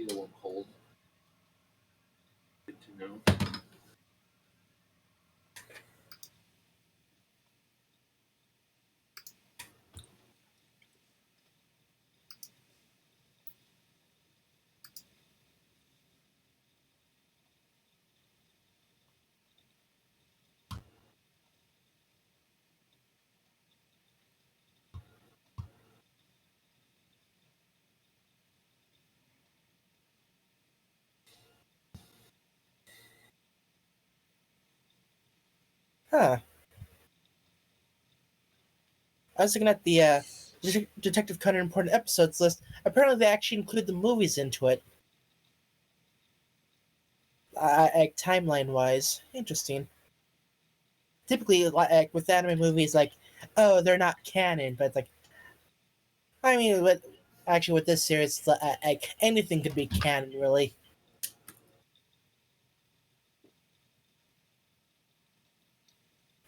either one cold. Good to know. Huh. I was looking at the Detective Conan important episodes list. Apparently, they actually include the movies into it. Timeline-wise. Interesting. Typically, like with anime movies, like, oh, they're not canon, but it's like, I mean, actually, with this series, it's like anything could be canon, really.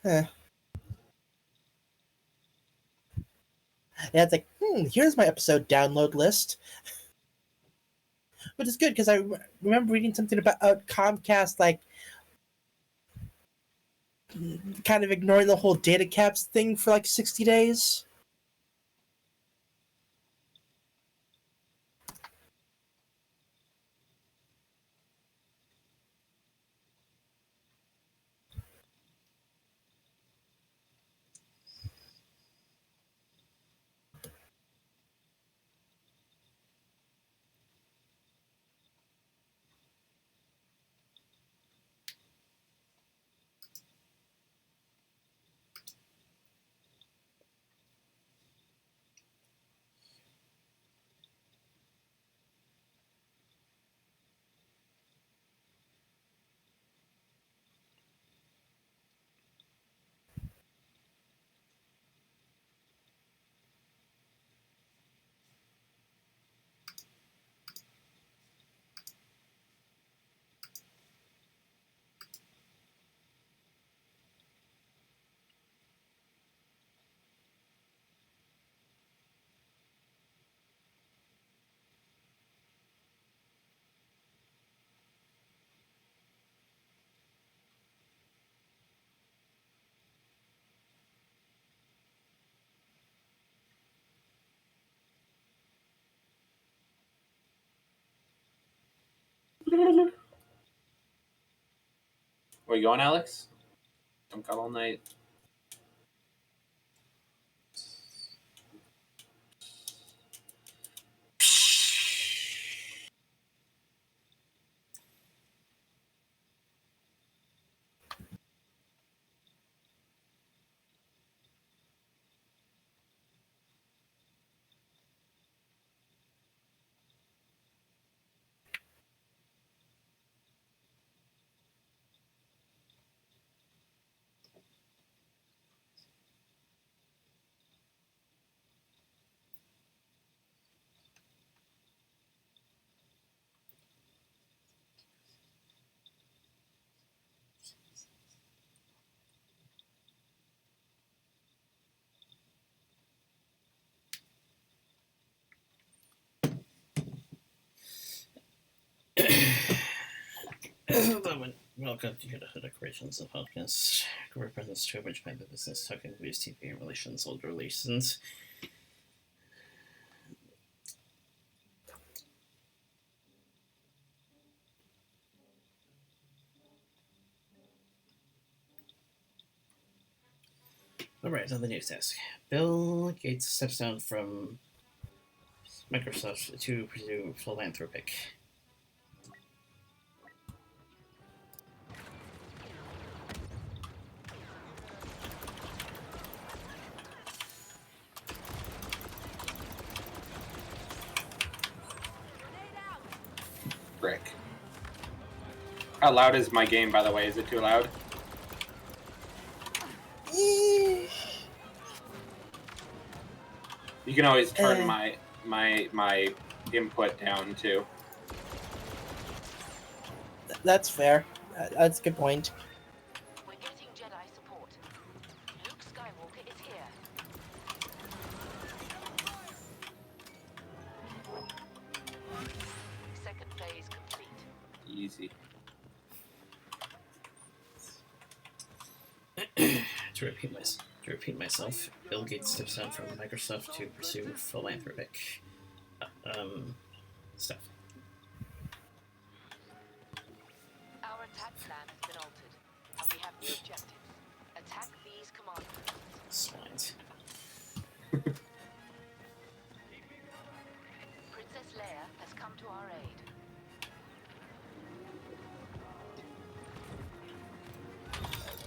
Huh. Yeah, it's like, here's my episode download list. But it's good because I remember reading something about Comcast, like, kind of ignoring the whole data caps thing for like 60 days. Where you going, Alex? I'm out all night. Welcome to Yoda Soda Creations, a podcast that represents too much by the business talking news, TV, and relations, old relations. Alright, on the news desk. Bill Gates steps down from Microsoft to pursue philanthropic. Frick. How loud is my game, by the way? Is it too loud? You can always turn my input down too. That's fair. That's a good point. We're getting Jedi support. Luke Skywalker is here. Second Easy. To repeat myself, Bill Gates steps down from Microsoft to pursue philanthropic stuff. Our attack plan has been altered, and we have new objectives. Attack these command posts. Swines. Princess Leia has come to our aid.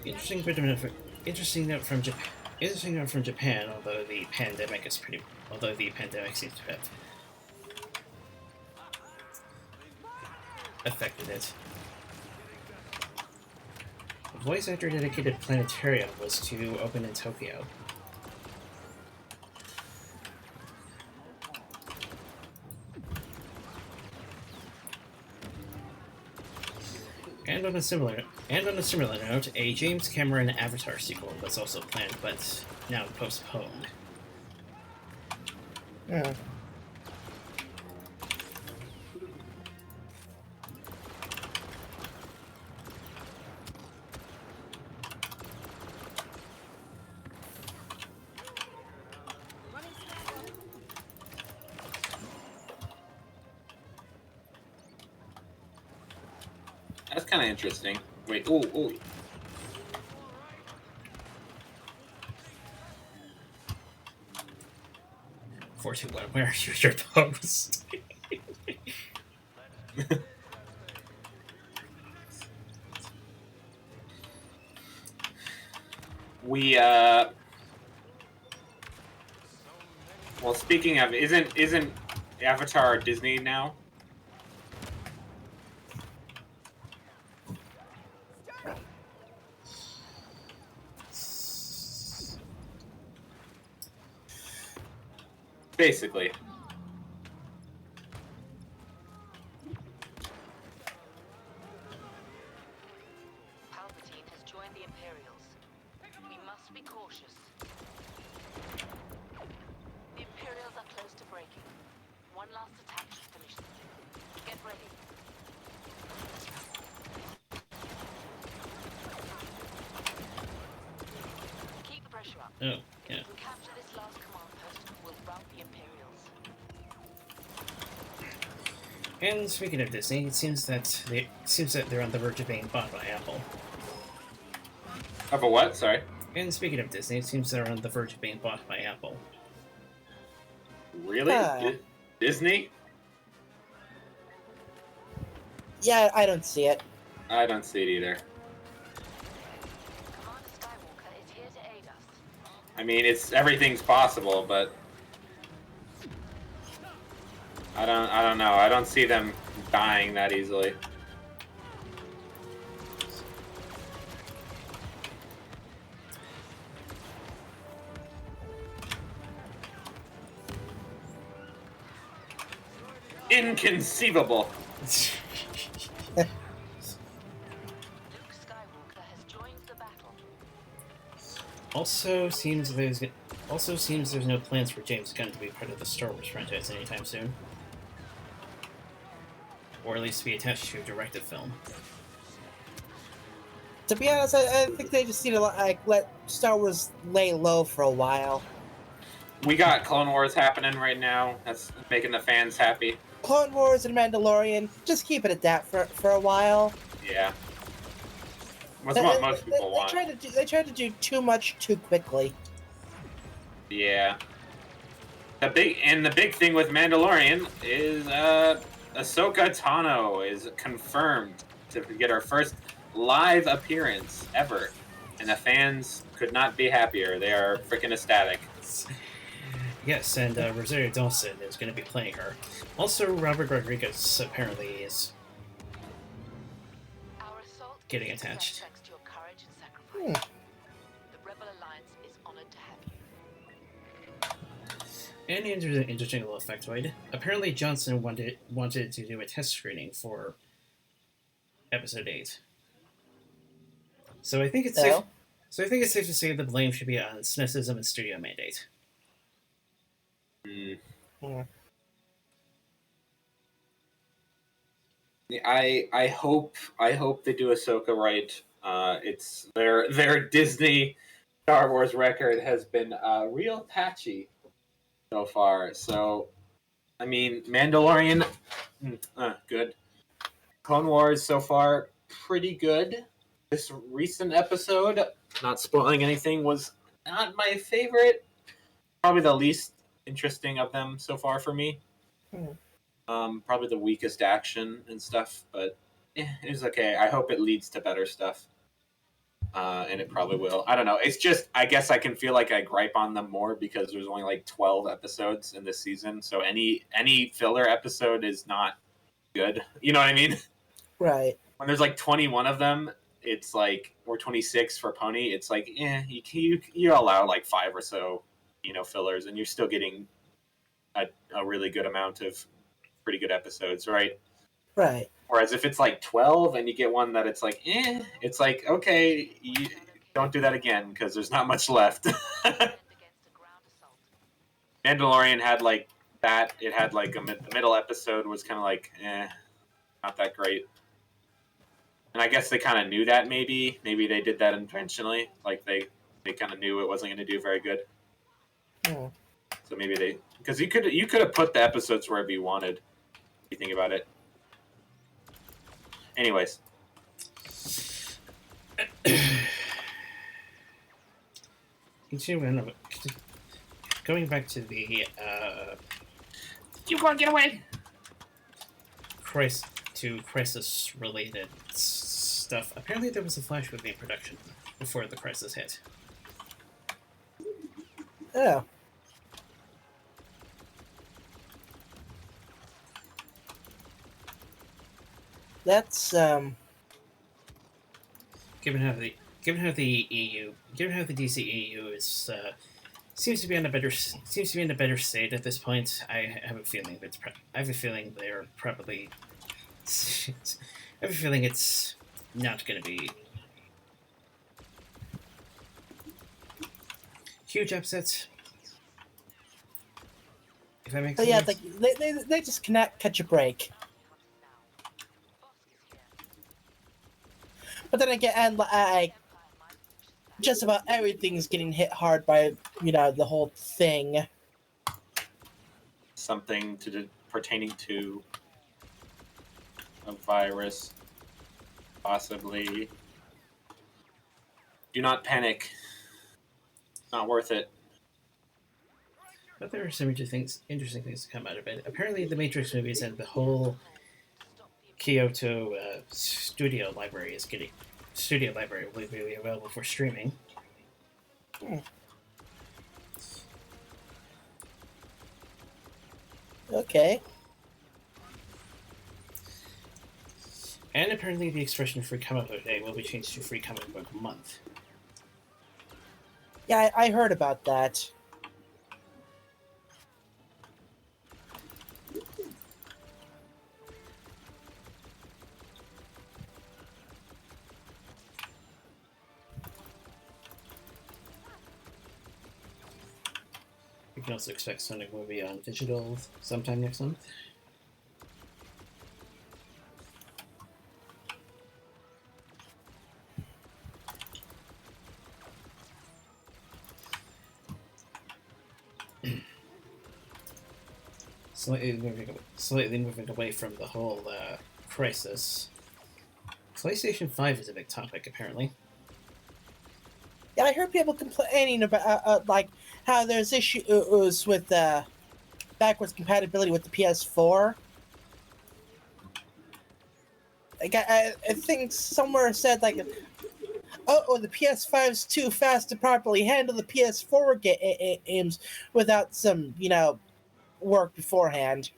Interesting note from Japan. Interesting note from Japan. Although the pandemic seems to have affected it. A voice actor dedicated planetarium was to open in Tokyo. And on a similar note, a James Cameron Avatar sequel was also planned, but now postponed. Yeah. That's kind of interesting. Wait, oh. 421, where are you at your post? Well, speaking of, isn't Avatar Disney now? Basically. Palpatine has joined the Imperials. We must be cautious. The Imperials are close to breaking. One last attack should finish them. Get ready. Keep the pressure up. Oh, yeah. If we capture this last command post, we'll rout the Imperials. And speaking of Disney, it seems that they're on the verge of being bought by Apple. Of a what? Sorry. And speaking of Disney, it seems they're on the verge of being bought by Apple. Really? Disney? Yeah, I don't see it. I don't see it either. Commander Skywalker is here to aid us. I mean, everything's possible, but I don't know. I don't see them dying that easily. Inconceivable. Luke Skywalker has joined the battle. Also seems there's no plans for James Gunn to be part of the Star Wars franchise anytime soon. Or at least be attached to a directed film. To be honest, I think they just need to let Star Wars lay low for a while. We got Clone Wars happening right now. That's making the fans happy. Clone Wars and Mandalorian, just keep it at that for a while. Yeah. That's what most people want. They tried to do too much too quickly. Yeah. The big thing with Mandalorian is Ahsoka Tano is confirmed to get her first live appearance ever, and the fans could not be happier. They are freaking ecstatic. Yes, and Rosario Dawson is going to be playing her. Also, Robert Rodriguez apparently is Our assault getting is a attached. success thanks to your courage and sacrifice. The Rebel Alliance is honored to have you. And interesting little factoid. Apparently, Johnson wanted to do a test screening for Episode 8. So I think it's safe. So I think it's safe to say the blame should be on cynicism and studio mandate. Yeah. I hope they do Ahsoka right. It's their Disney Star Wars record has been real patchy so far. So I mean, Mandalorian, good. Clone Wars so far pretty good. This recent episode, not spoiling anything, was not my favorite. Probably the least interesting of them so far for me. Hmm. Probably the weakest action and stuff, but it was okay. I hope it leads to better stuff, and it probably will. I don't know. It's just I guess I can feel like I gripe on them more because there's only like 12 episodes in this season, so any filler episode is not good. You know what I mean? Right. When there's like 21 of them, it's like, or 26 for Pony. It's like, you allow like 5 or so, fillers, and you're still getting a really good amount of pretty good episodes, right? Right. Whereas if it's like 12 and you get one that it's like, it's like, okay, you don't do that again because there's not much left. Mandalorian had like that. It had like the middle episode was kind of like, not that great. And I guess they kind of knew that maybe they did that intentionally. Like they kind of knew it wasn't going to do very good. Hmm. So maybe because you could have put the episodes wherever you wanted. If you think about it. Anyways. Going back to the You want to get away? crisis related stuff. Apparently, there was a Flash movie in production before the crisis hit. Oh. That's Given how the DC EU is seems to be in a better state at this point. I have a feeling they're probably. I have a feeling it's not going to be huge upsets. If that makes sense. yeah, like they just cannot catch a break. But then again, like just about everything's getting hit hard by the whole thing. Something pertaining to a virus, possibly. Do not panic. Not worth it. But there are some interesting things to come out of it. Apparently, the Matrix movies and the whole Kyoto studio library will be available for streaming. Okay. And apparently, the expression "Free Comic Book Day" will be changed to "Free Comic Book Month." Yeah, I heard about that. You can also expect Sonic movie on digital sometime next month. Slightly moving away from the whole crisis. PlayStation 5 is a big topic, apparently. Yeah, I heard people complaining about like how there's issues with backwards compatibility with the PS4. Like I think somewhere said like, oh, the PS5's too fast to properly handle the PS4 games without some work beforehand.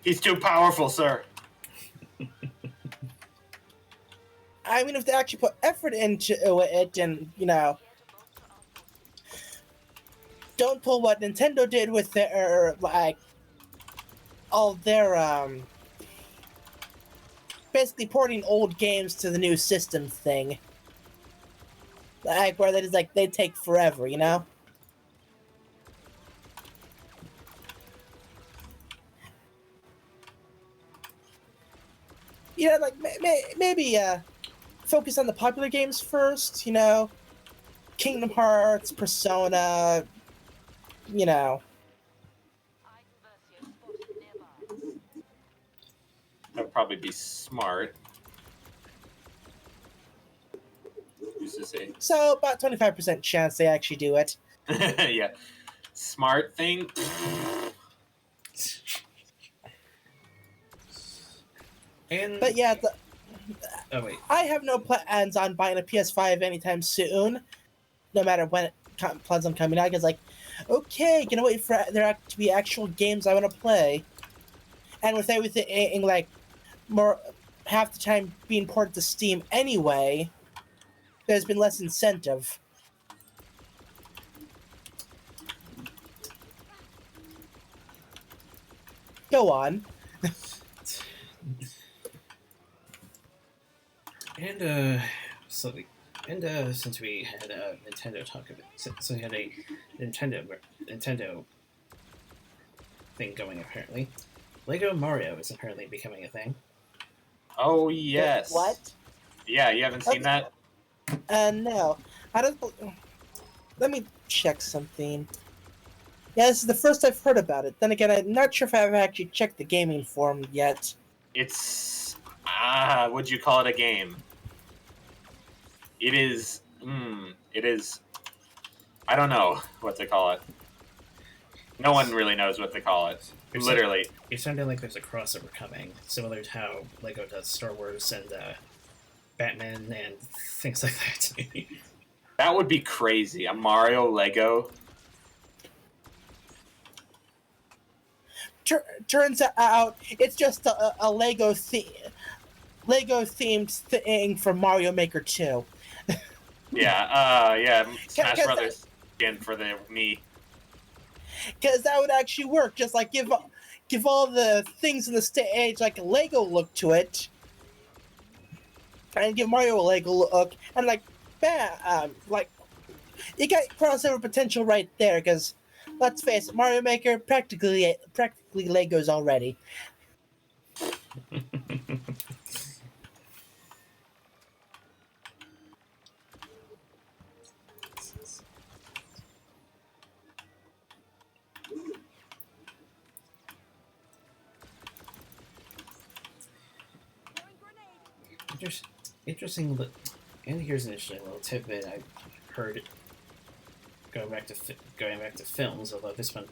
He's too powerful, sir. I mean, if they actually put effort into it and, don't pull what Nintendo did with their, like, all their, basically porting old games to the new system thing. Like, where they just, like, they take forever, like maybe focus on the popular games first. Kingdom Hearts, Persona. You know. Iden Versio spotted nearby. That would probably be smart. Who's to say? So about 25% chance they actually do it. Yeah. Smart thing. But yeah, oh wait, I have no plans on buying a PS5 anytime soon. No matter when it plans on coming out, because okay, gonna wait for there to be actual games I want to play, and with everything like more half the time being ported to Steam anyway, there's been less incentive. Go on. and since we had a Nintendo talk about, so we had a Nintendo thing going apparently. Lego Mario is apparently becoming a thing. Oh yes. What? Yeah, you haven't seen that? No. I don't. Let me check something. Yeah, this is the first I've heard about it. Then again, I'm not sure if I've actually checked the gaming forum yet. It's would you call it a game? It is. It is. I don't know what to call it. No one really knows what to call it. Literally. It sounded like there's a crossover coming, similar to how Lego does Star Wars and Batman and things like that. That would be crazy. A Mario Lego. Turns out it's just a Lego themed thing for Mario Maker 2. Yeah, Smash Brothers again for the Wii. Because that would actually work. Just like give all the things in the stage like a Lego look to it, and give Mario a Lego look, and bam, you got crossover potential right there. Because let's face it, Mario Maker practically Legos already. Interesting. And here's an interesting little tidbit I heard going back to films. Although this one,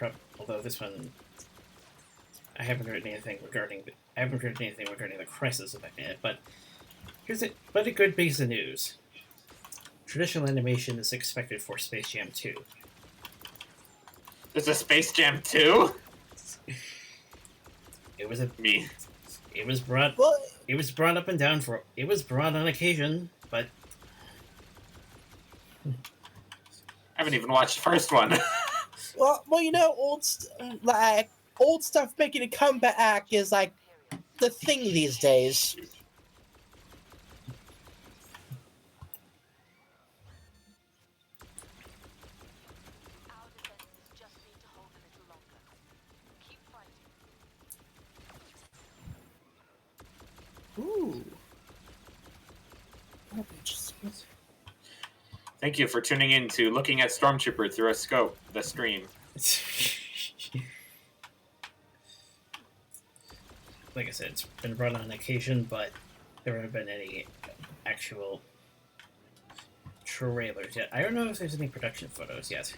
I haven't heard anything regarding the crisis affecting it. But a good piece of news. Traditional animation is expected for Space Jam 2. There's a Space Jam 2? It was a Me. It was brought. Well, It was brought up and down for. It was brought on occasion, but I haven't even watched the first one. well, old stuff making a comeback is like the thing these days. Our defenses just need to hold a little longer. Keep fighting. Ooh. That'd be interesting. Thank you for tuning in to Looking at Stormtrooper Through a Scope, the stream. like I said, it's been brought on occasion, but there haven't been any actual trailers yet. I don't know if there's any production photos yet. Time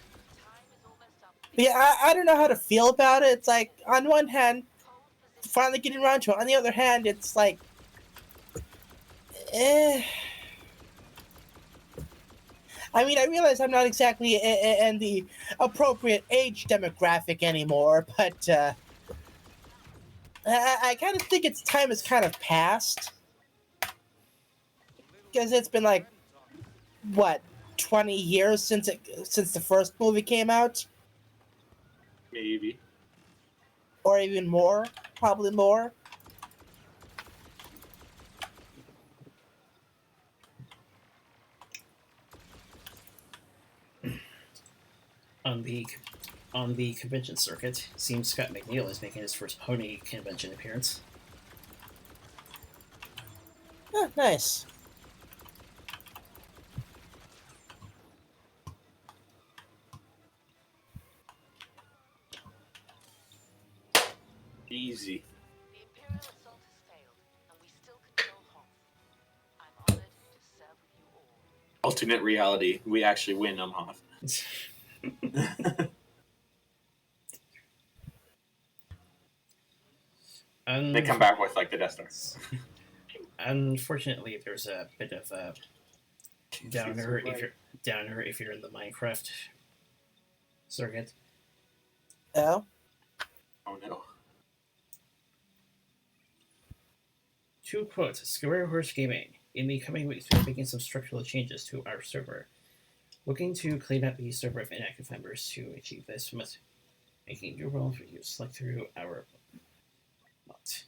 is almost up. Yeah, I don't know how to feel about it. It's like, on one hand, finally getting around to it. On the other hand, it's like, I mean, I realize I'm not exactly in the appropriate age demographic anymore, but I kind of think its time has kind of passed. Because it's been like, what, 20 years since the first movie came out? Maybe. Or even more, probably more. On the convention circuit, seems Scott McNeil is making his first pony convention appearance. Nice. Easy. The Imperial assault has failed, and we still control Hoth. I'm honored to serve with you all. Alternate reality. We actually win Hoth. They come back with like the Death Stars. Unfortunately, there's a bit of a downer if you're in the Minecraft circuit. Oh? Oh no. To quote Square Horse Gaming, in the coming weeks we're making some structural changes to our server. Looking to clean up the server of inactive members. To achieve this, we must making new roles for you to select through our bot.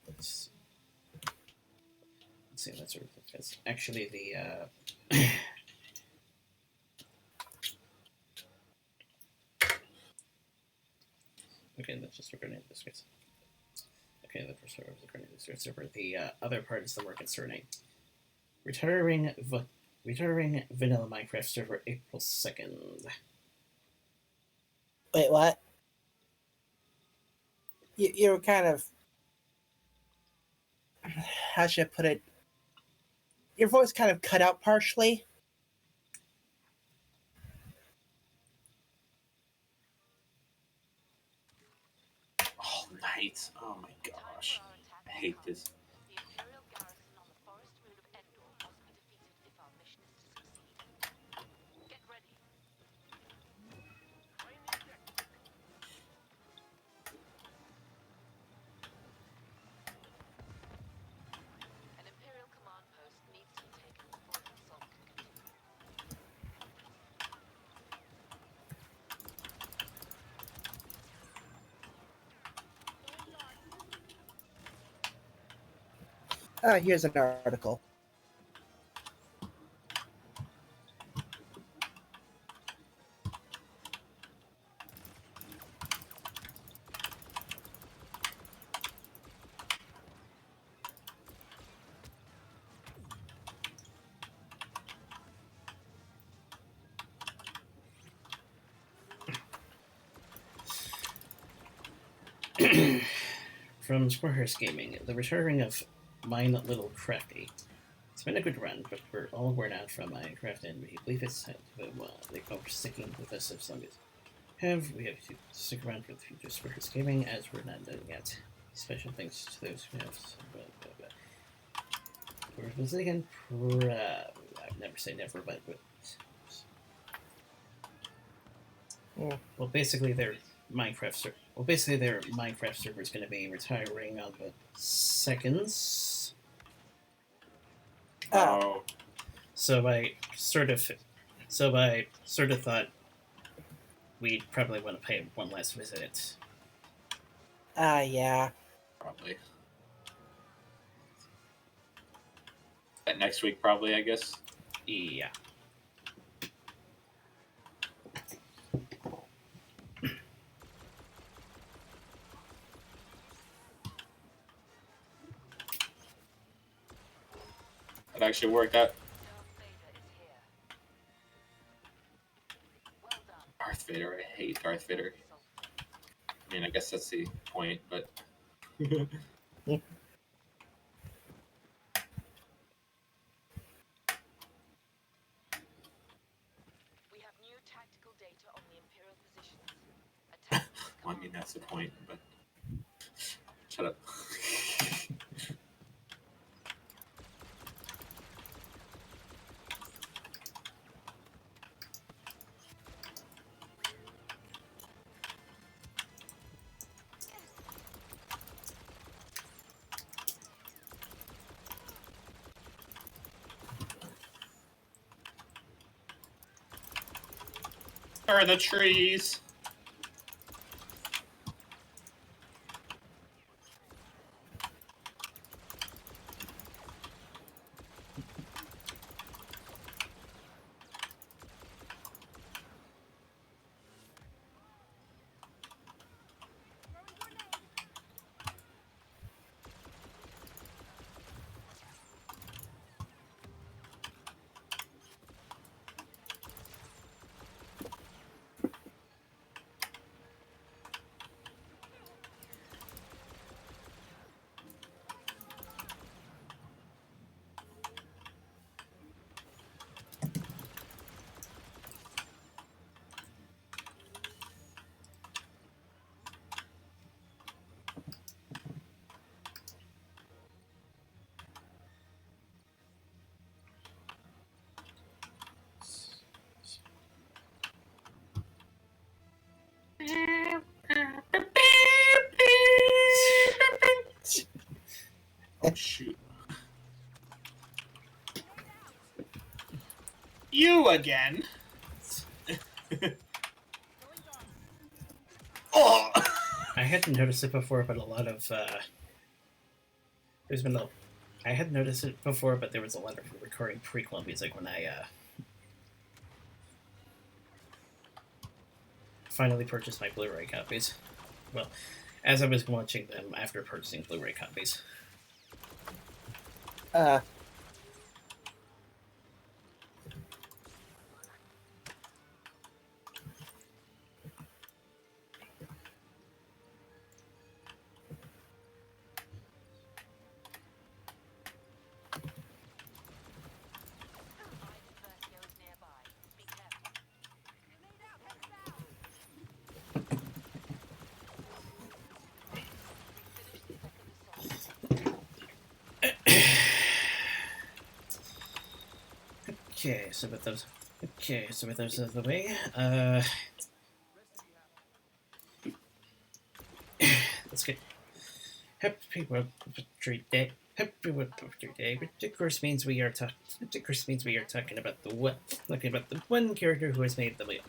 Let's see, that's actually the okay, that's just regarding this case. Okay, the first part was regarding the server. The other part is the more concerning. Retiring vanilla Minecraft server April 2nd. Wait, what? You were kind of... How should I put it? Your voice kind of cut out partially. Oh, night. Oh my gosh. I hate this. The Imperial garrison on the forest moon of Endor must be defeated if our mission is to succeed. Get ready. An Imperial command post needs to be taken before the assault can continue. Here's an article. From Squarehouse Gaming, the returning of Mine Little Crafty. It's been a good run, but we're all worn out from Minecraft, and we believe it's time to move on. They are sticking with us as long as we have to stick around for the future Squarehouse Gaming, as we're not done yet. Special thanks to those who have. Was it again? I've never say never, but. Well, basically, their Minecraft server is going to be retiring on the seconds. Oh. So I sort of thought we'd probably want to pay one last visit. Yeah. Probably. That next week, probably, I guess. Yeah. It actually worked out. Darth Vader, I hate Darth Vader. I mean, I guess that's the point, but... We have new tactical data on the Imperial positions. Attack these Well, I mean, that's the point, but... Shut up. Are the trees? Shoot. You again? Oh! I hadn't noticed it before, but a lot of there's been a. I had noticed it before, but there was a lot of recording prequel music when I finally purchased my Blu-ray copies. Well, as I was watching them after purchasing Blu-ray copies. Versio is nearby. Be careful. We finished the second assault. Okay, so with those. Okay, so with those out of the way, let's get Happy Poetry Day. Happy Poetry Day, which of course means we are talking about the one character who has made the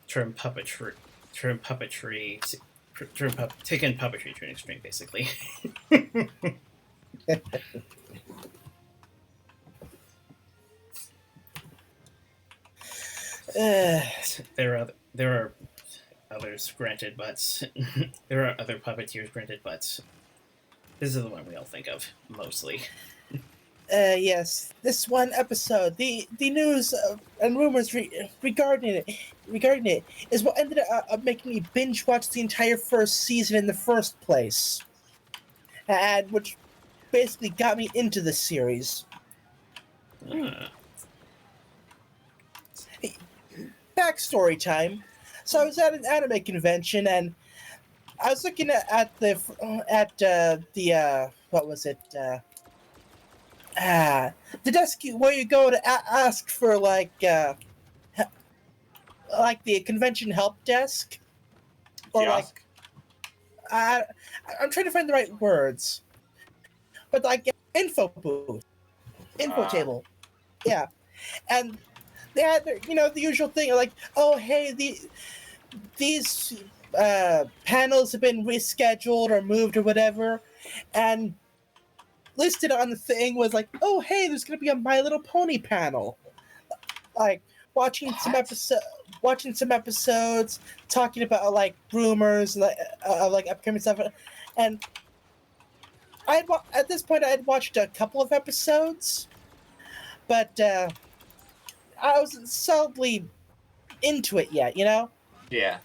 term puppetry taken puppetry to an extreme, basically. There are others, granted, but there are other puppeteers, granted, but this is the one we all think of mostly. Yes, this one episode, the news and rumors regarding it is what ended up making me binge watch the entire first season in the first place, and which basically got me into the series. Backstory time. So I was at an anime convention and I was looking at the what was it? The desk where you go to ask for like the convention help desk, or Kiosk? I'm trying to find the right words, but like info booth, info table, yeah, and they had their, the usual thing like, oh hey, these panels have been rescheduled or moved or whatever, and listed on the thing was like, oh hey, there's gonna be a My Little Pony panel. Like watching some episodes, talking about like rumors, like upcoming stuff, and at this point I had watched a couple of episodes, but I wasn't solidly into it yet, Yeah.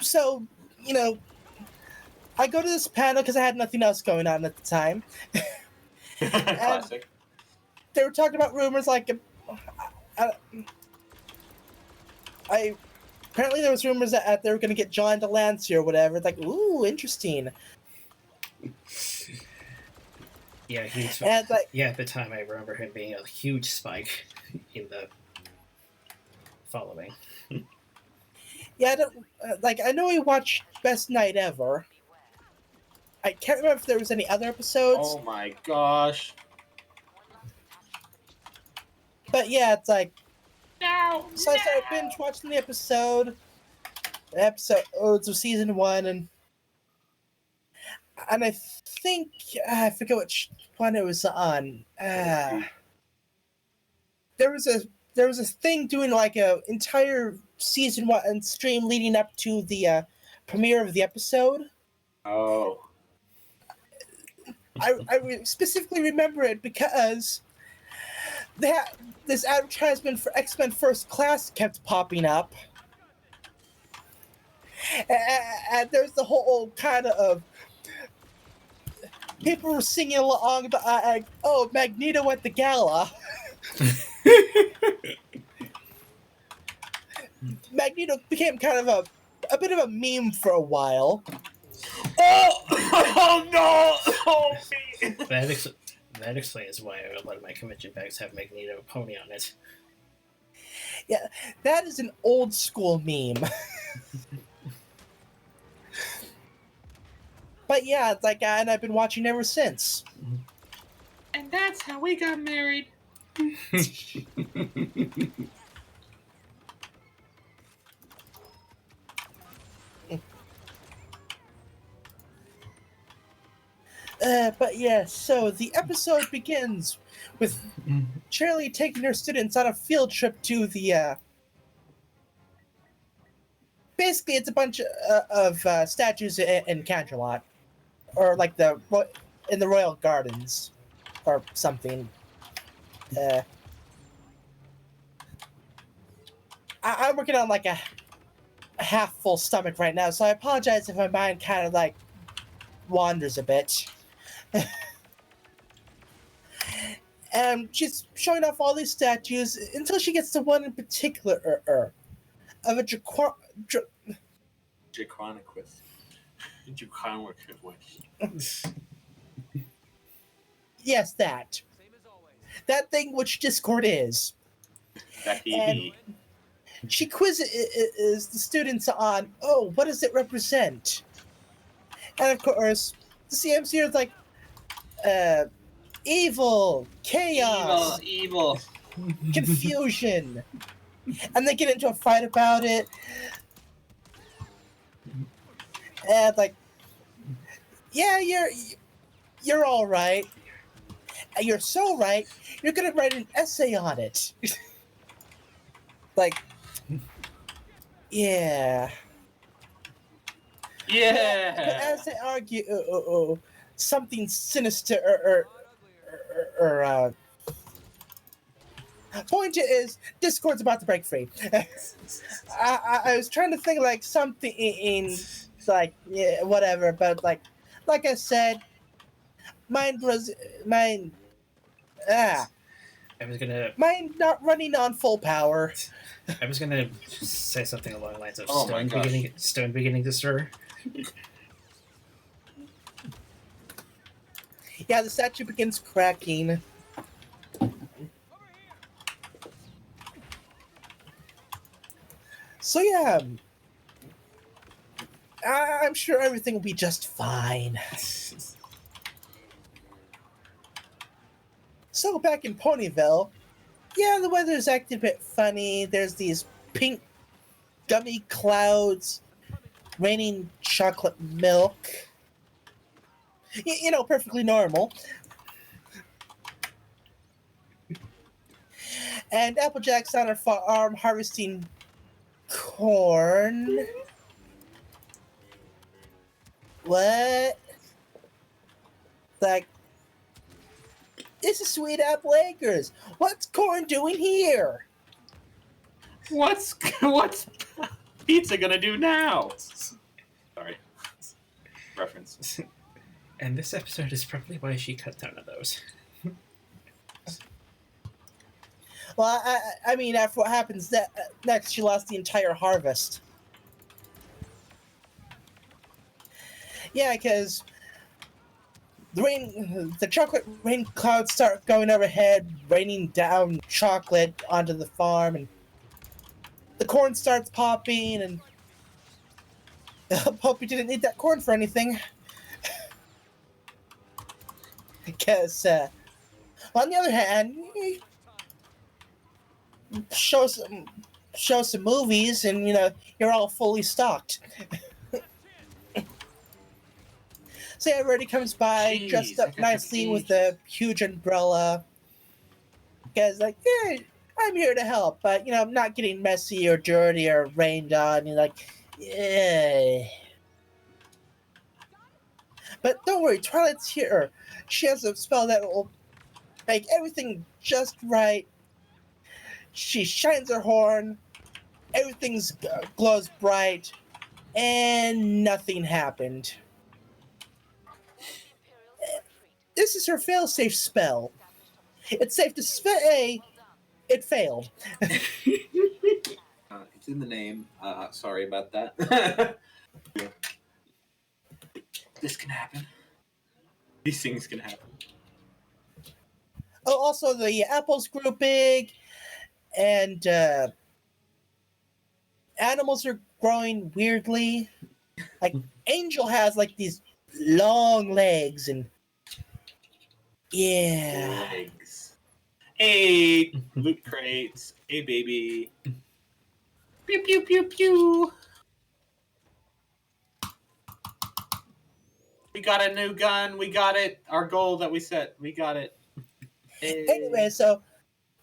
So, I go to this panel because I had nothing else going on at the time. Classic. They were talking about rumors like, apparently there was rumors that they were going to get John Delancey or whatever. It's like, ooh, interesting. Yeah, huge. And like, yeah, at the time I remember him being a huge spike in the following. yeah, I know we watched Best Night Ever. I can't remember if there was any other episodes. Oh my gosh. But yeah, it's like, No. so I started binge watching the episodes of season 1, and I think I forget which one it was on. There was a thing doing like a entire season 1 stream leading up to the premiere of the episode. Oh. I specifically remember it because this advertisement for X-Men First Class kept popping up. And there's the whole kind of people were singing along about, oh, Magneto at the gala. Magneto became kind of a bit of a meme for a while. Oh! Oh no! Oh me! That explains why a lot of my convention bags have Magneto pony on it. Yeah, that is an old school meme. But yeah, it's like, and I've been watching ever since. And that's how we got married. But yeah, so the episode begins with Shirley taking her students on a field trip to the. Basically, it's a bunch of statues in Canterlot, or like in the Royal Gardens, or something. I'm working on like a half full stomach right now, so I apologize if my mind kind of like wanders a bit. And she's showing off all these statues until she gets to one in particular of a Jaquaniquist. yes, that thing which Discord is. And she quizzes the students on, oh, what does it represent? And of course, the CMC is like, evil, chaos, Evil. confusion. And they get into a fight about it. And like, yeah, you're all right. You're so right. You're gonna write an essay on it. Like, yeah. Yeah. But as they argue, something sinister point is Discord's about to break free. I was trying to think like something in like yeah, whatever, but like I said, mine I was gonna. mine not running on full power. I was gonna say something along the lines of Oh my gosh. stone beginning to stir. Yeah, the statue begins cracking. So yeah, I'm sure everything will be just fine. So back in Ponyville, yeah, the weather's acting a bit funny. There's these pink gummy clouds, raining chocolate milk. You know, perfectly normal. And Applejack's on her farm harvesting corn. What? Like, this is Sweet Apple Acres. What's corn doing here? What's pizza gonna do now? Sorry. Reference. And this episode is probably why she cut down on those. Well, I mean, after what happens next, she lost the entire harvest. Yeah, because the chocolate rain clouds start going overhead, raining down chocolate onto the farm, and the corn starts popping, and hope you didn't need that corn for anything. Because, on the other hand, show some movies, and you know you're all fully stocked. So everybody comes by, Jeez, dressed I up got nicely the with a huge umbrella. Guys like, yeah, I'm here to help, but you know, I'm not getting messy or dirty or rained on. You're like, yeah. But don't worry, Twilight's here. She has a spell that will make everything just right. She shines her horn, everything's glows bright, and nothing happened. This is her failsafe spell. It's safe to say it failed. It's in the name. Sorry about that. This can happen. These things can happen. Oh, also the apples grew big, and animals are growing weirdly. Like Angel has like these long legs and yeah. Legs. Hey, loot crates. Hey, baby. Pew pew pew pew. We got a new gun. We got it. Our goal that we set. We got it. Hey. Anyway, so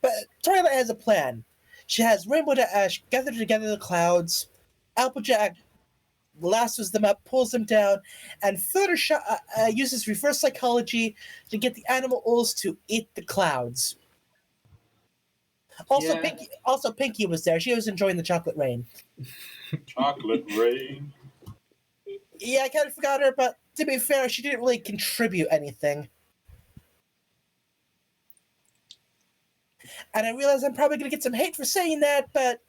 but Twilight has a plan. She has Rainbow Dash gather together the clouds. Applejack lassos them up, pulls them down, and Fluttershy uses reverse psychology to get the animals to eat the clouds. Also, Yeah. Pinky was there. She was enjoying the chocolate rain. Chocolate rain. Yeah, I kind of forgot her, but to be fair, she didn't really contribute anything. And I realize I'm probably going to get some hate for saying that, but...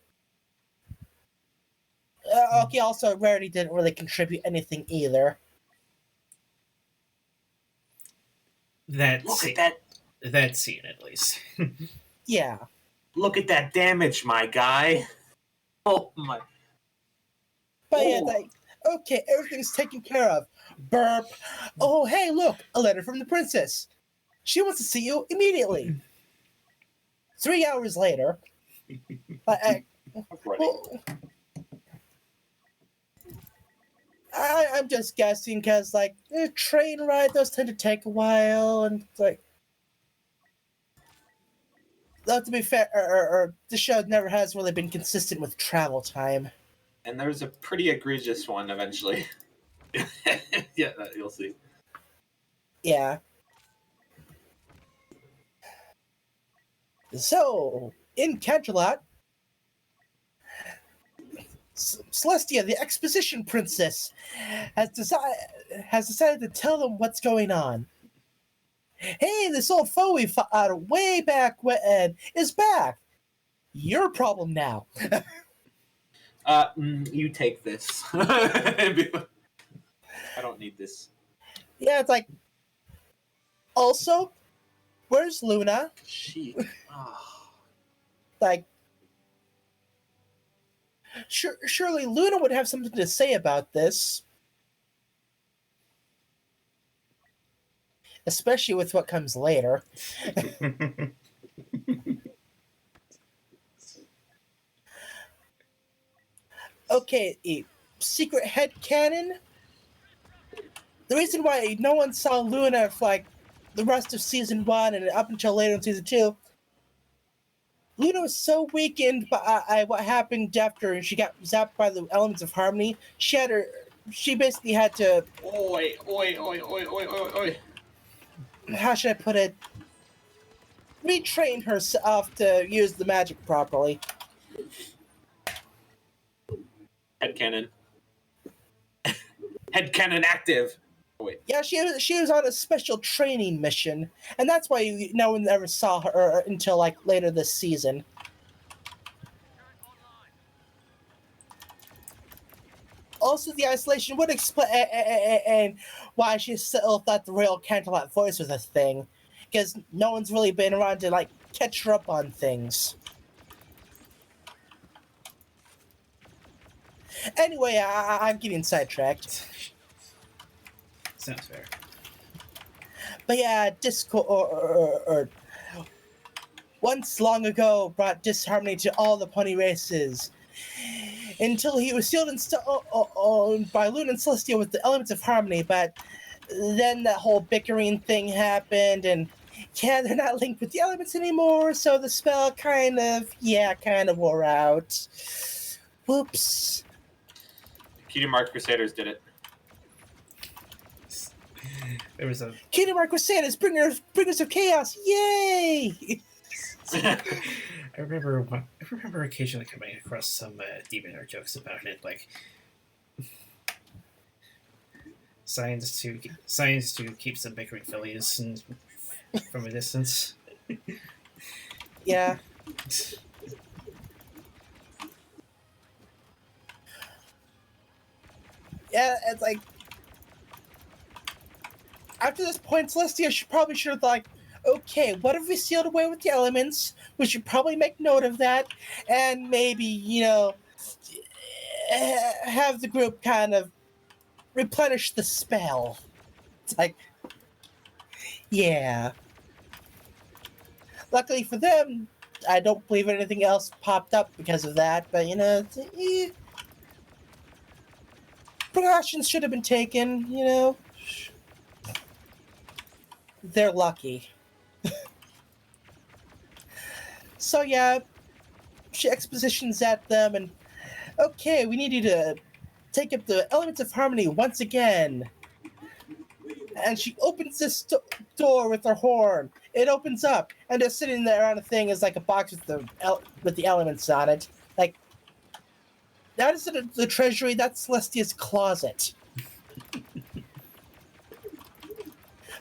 okay, also, Rarity didn't really contribute anything either. That Look scene, at that scene, at least. Yeah. Look at that damage, my guy. Oh my. But yeah, Oh. like, okay, everything's taken care of. Burp. Oh, hey, look, a letter from the princess. She wants to see you immediately. 3 hours later, I'm just guessing because, like, train ride, those tend to take a while, and, like, though, to be fair, the show never has really been consistent with travel time. And there's a pretty egregious one eventually. Yeah, you'll see. Yeah. So, in Canterlot, Celestia, the exposition princess, has decided to tell them what's going on. Hey, this old foe we fought way back when is back. Your problem now. You take this. I don't need this. Yeah, it's like. Also, where's Luna? She. Oh. Like, surely Luna would have something to say about this. Especially with what comes later. Okay, a secret headcanon. The reason why no one saw Luna for like the rest of season 1 and up until later in season 2, Luna was so weakened by what happened after she got zapped by the elements of harmony. She basically had to. Oi, oi, oi, oi, oi, oi, oi. How should I put it? Retrain herself to use the magic properly. Headcanon. Headcanon active. Oh, wait. Yeah, she was on a special training mission, and that's why no one ever saw her until like later this season. Also, the isolation would explain why she still thought the Royal Canterlot voice was a thing, because no one's really been around to like catch her up on things. Anyway, I'm getting sidetracked. Sounds fair. But yeah, Discord once long ago brought disharmony to all the pony races, until he was sealed by Luna and Celestia with the elements of harmony. But then that whole bickering thing happened, and yeah, they're not linked with the elements anymore, so the spell kind of wore out. Whoops. Cutie Mark Crusaders did it. There was a. Cutie Mark Crusaders, bringers of chaos! Yay! I remember occasionally coming across some DeviantArt jokes about it, like science to keep some bickering fillies and from a distance. Yeah. Yeah, it's like after this point, Celestia should have like, okay, what if we sealed away with the elements? We should probably make note of that, and maybe have the group kind of replenish the spell. It's like, yeah. Luckily for them, I don't believe anything else popped up because of that, but precautions should have been taken. They're lucky. So yeah, she expositions at them and, okay, we need you to take up the elements of harmony once again. And she opens this door with her horn. It opens up, and just sitting there on a thing is like a box with the elements on it. Like, that isn't the treasury, that's Celestia's closet.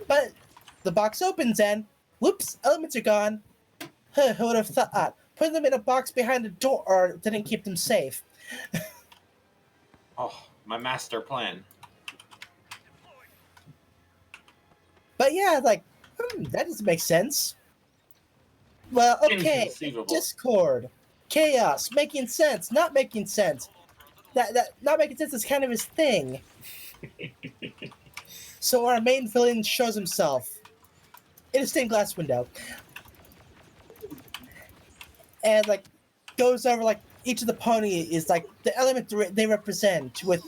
But the box opens and, whoops, elements are gone. Huh, who would have thought? Putting them in a box behind a door didn't keep them safe. Oh, my master plan. But yeah, like, that doesn't make sense. Well, okay, Inconceivable. Discord, chaos, making sense, not making sense. That not making sense is kind of his thing. So our main villain shows himself in a stained glass window, and like goes over like each of the pony is like the element they represent, with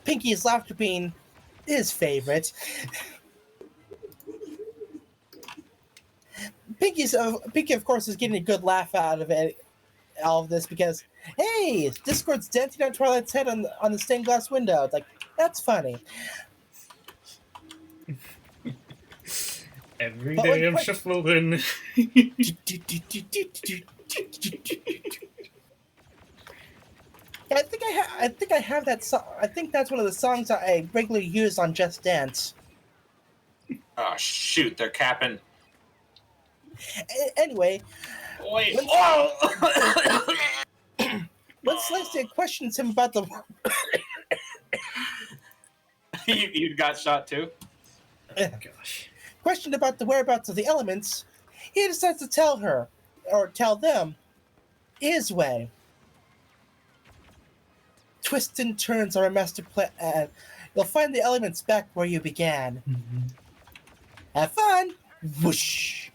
Pinky's laughter being his favorite. Pinky, of course, is getting a good laugh out of it, all of this, because, hey, Discord's denting on Twilight's head on the stained glass window. It's like, that's funny. Every But day like, I'm shuffling. I think I have that song. I think that's one of the songs I regularly use on Just Dance. Oh, shoot, they're capping. Anyway, Wait. when Celestia questions him about the you got shot too? Oh, gosh. questioned about the whereabouts of the elements, he decides to tell her, or tell them, his way. Twists and turns are a master plan. You'll find the elements back where you began. Have fun! Whoosh!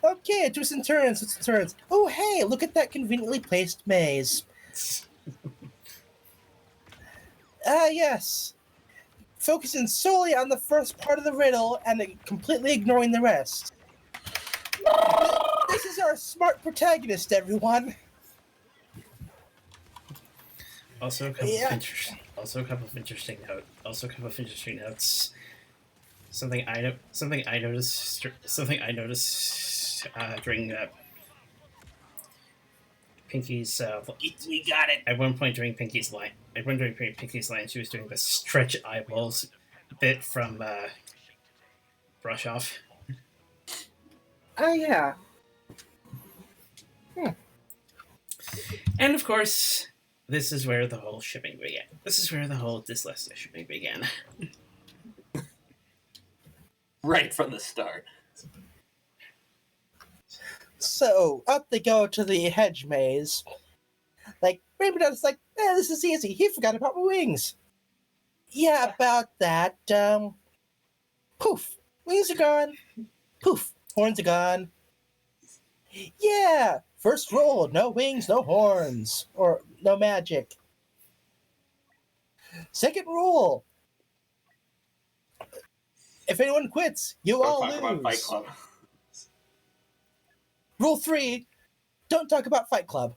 Okay, twists and turns. Oh, hey, look at that conveniently placed maze. Yes. Focusing solely on the first part of the riddle and completely ignoring the rest. This is our smart protagonist, everyone. Also a couple of interesting notes. Something I noticed during Pinky's. We got it. At one point during Pinky's line, she was doing the stretch eyeballs bit from Brush Off. Oh, yeah. And of course, this is where the whole shipping began. This is where the whole dyslexia shipping began. Right from the start. So, up they go to the hedge maze. Like, Rainbow Dot's like, this is easy. He forgot about my wings. Yeah, about that. Poof. Wings are gone. Poof. Horns are gone. Yeah. First roll. No wings, no horns. Or no magic. Second rule. If anyone quits, you all Talk about Fight lose. Club. Rule 3. Don't talk about Fight Club.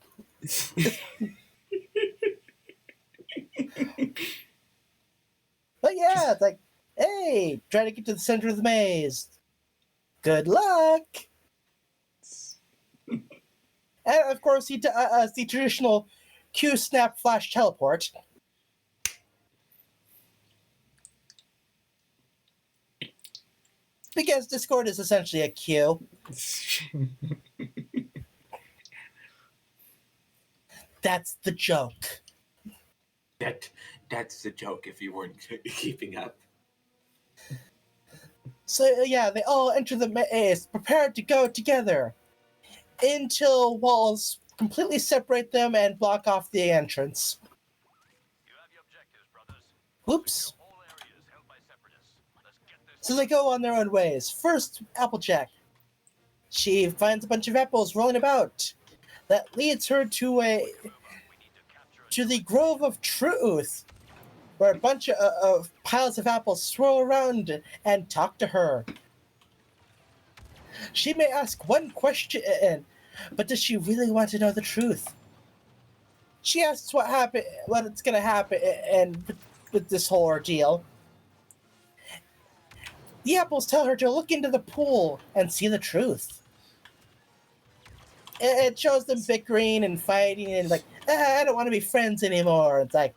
But yeah, it's like, hey, try to get to the center of the maze. Good luck. And of course, he does the traditional Q snap flash teleport. Because Discord is essentially a Q. That's the joke. That's the joke if you weren't keeping up. So yeah, they all enter the maze, prepared to go together, until walls completely separate them and block off the entrance. You have your objectives, brothers. Whoops. All areas held by So they go on their own ways. First, Applejack. She finds a bunch of apples rolling about. That leads her to the Grove of Truth, where a bunch of piles of apples swirl around and talk to her. She may ask one question, but does she really want to know the truth? She asks what's going to happen, and with this whole ordeal. The apples tell her to look into the pool and see the truth. It shows them bickering and fighting and like, I don't want to be friends anymore. It's like,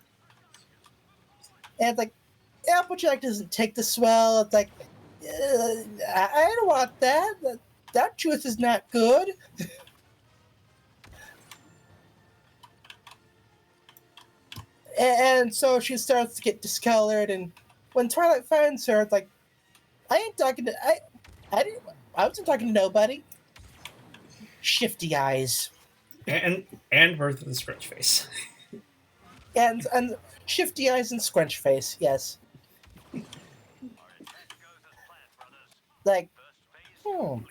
Applejack doesn't take the swell. It's like, I don't want that. That truth is not good. And so she starts to get discolored, and when Twilight finds her, it's like, I wasn't talking to nobody. Shifty eyes. And Birth of the Scrunch Face. And shifty eyes and scrunch face, yes. Like,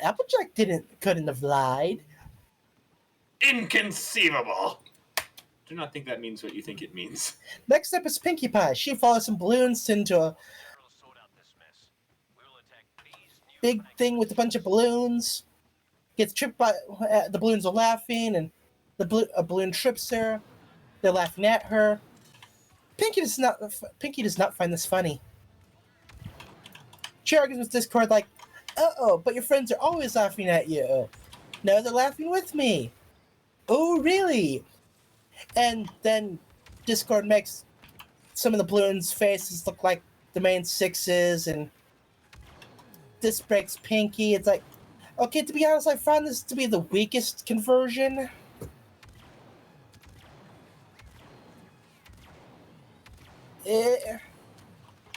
Applejack couldn't have lied. Inconceivable. Do not think that means what you think it means. Next up is Pinkie Pie. She follows some balloons into a big thing with a bunch of balloons. Gets tripped by the balloons are laughing, and a balloon trips her. They're laughing at her. Pinkie does not find this funny. She argues with Discord like, but your friends are always laughing at you. No, they're laughing with me. Oh, really? And then Discord makes some of the balloons' faces look like the main sixes, and this breaks Pinkie. It's like, okay, to be honest, I found this to be the weakest conversion.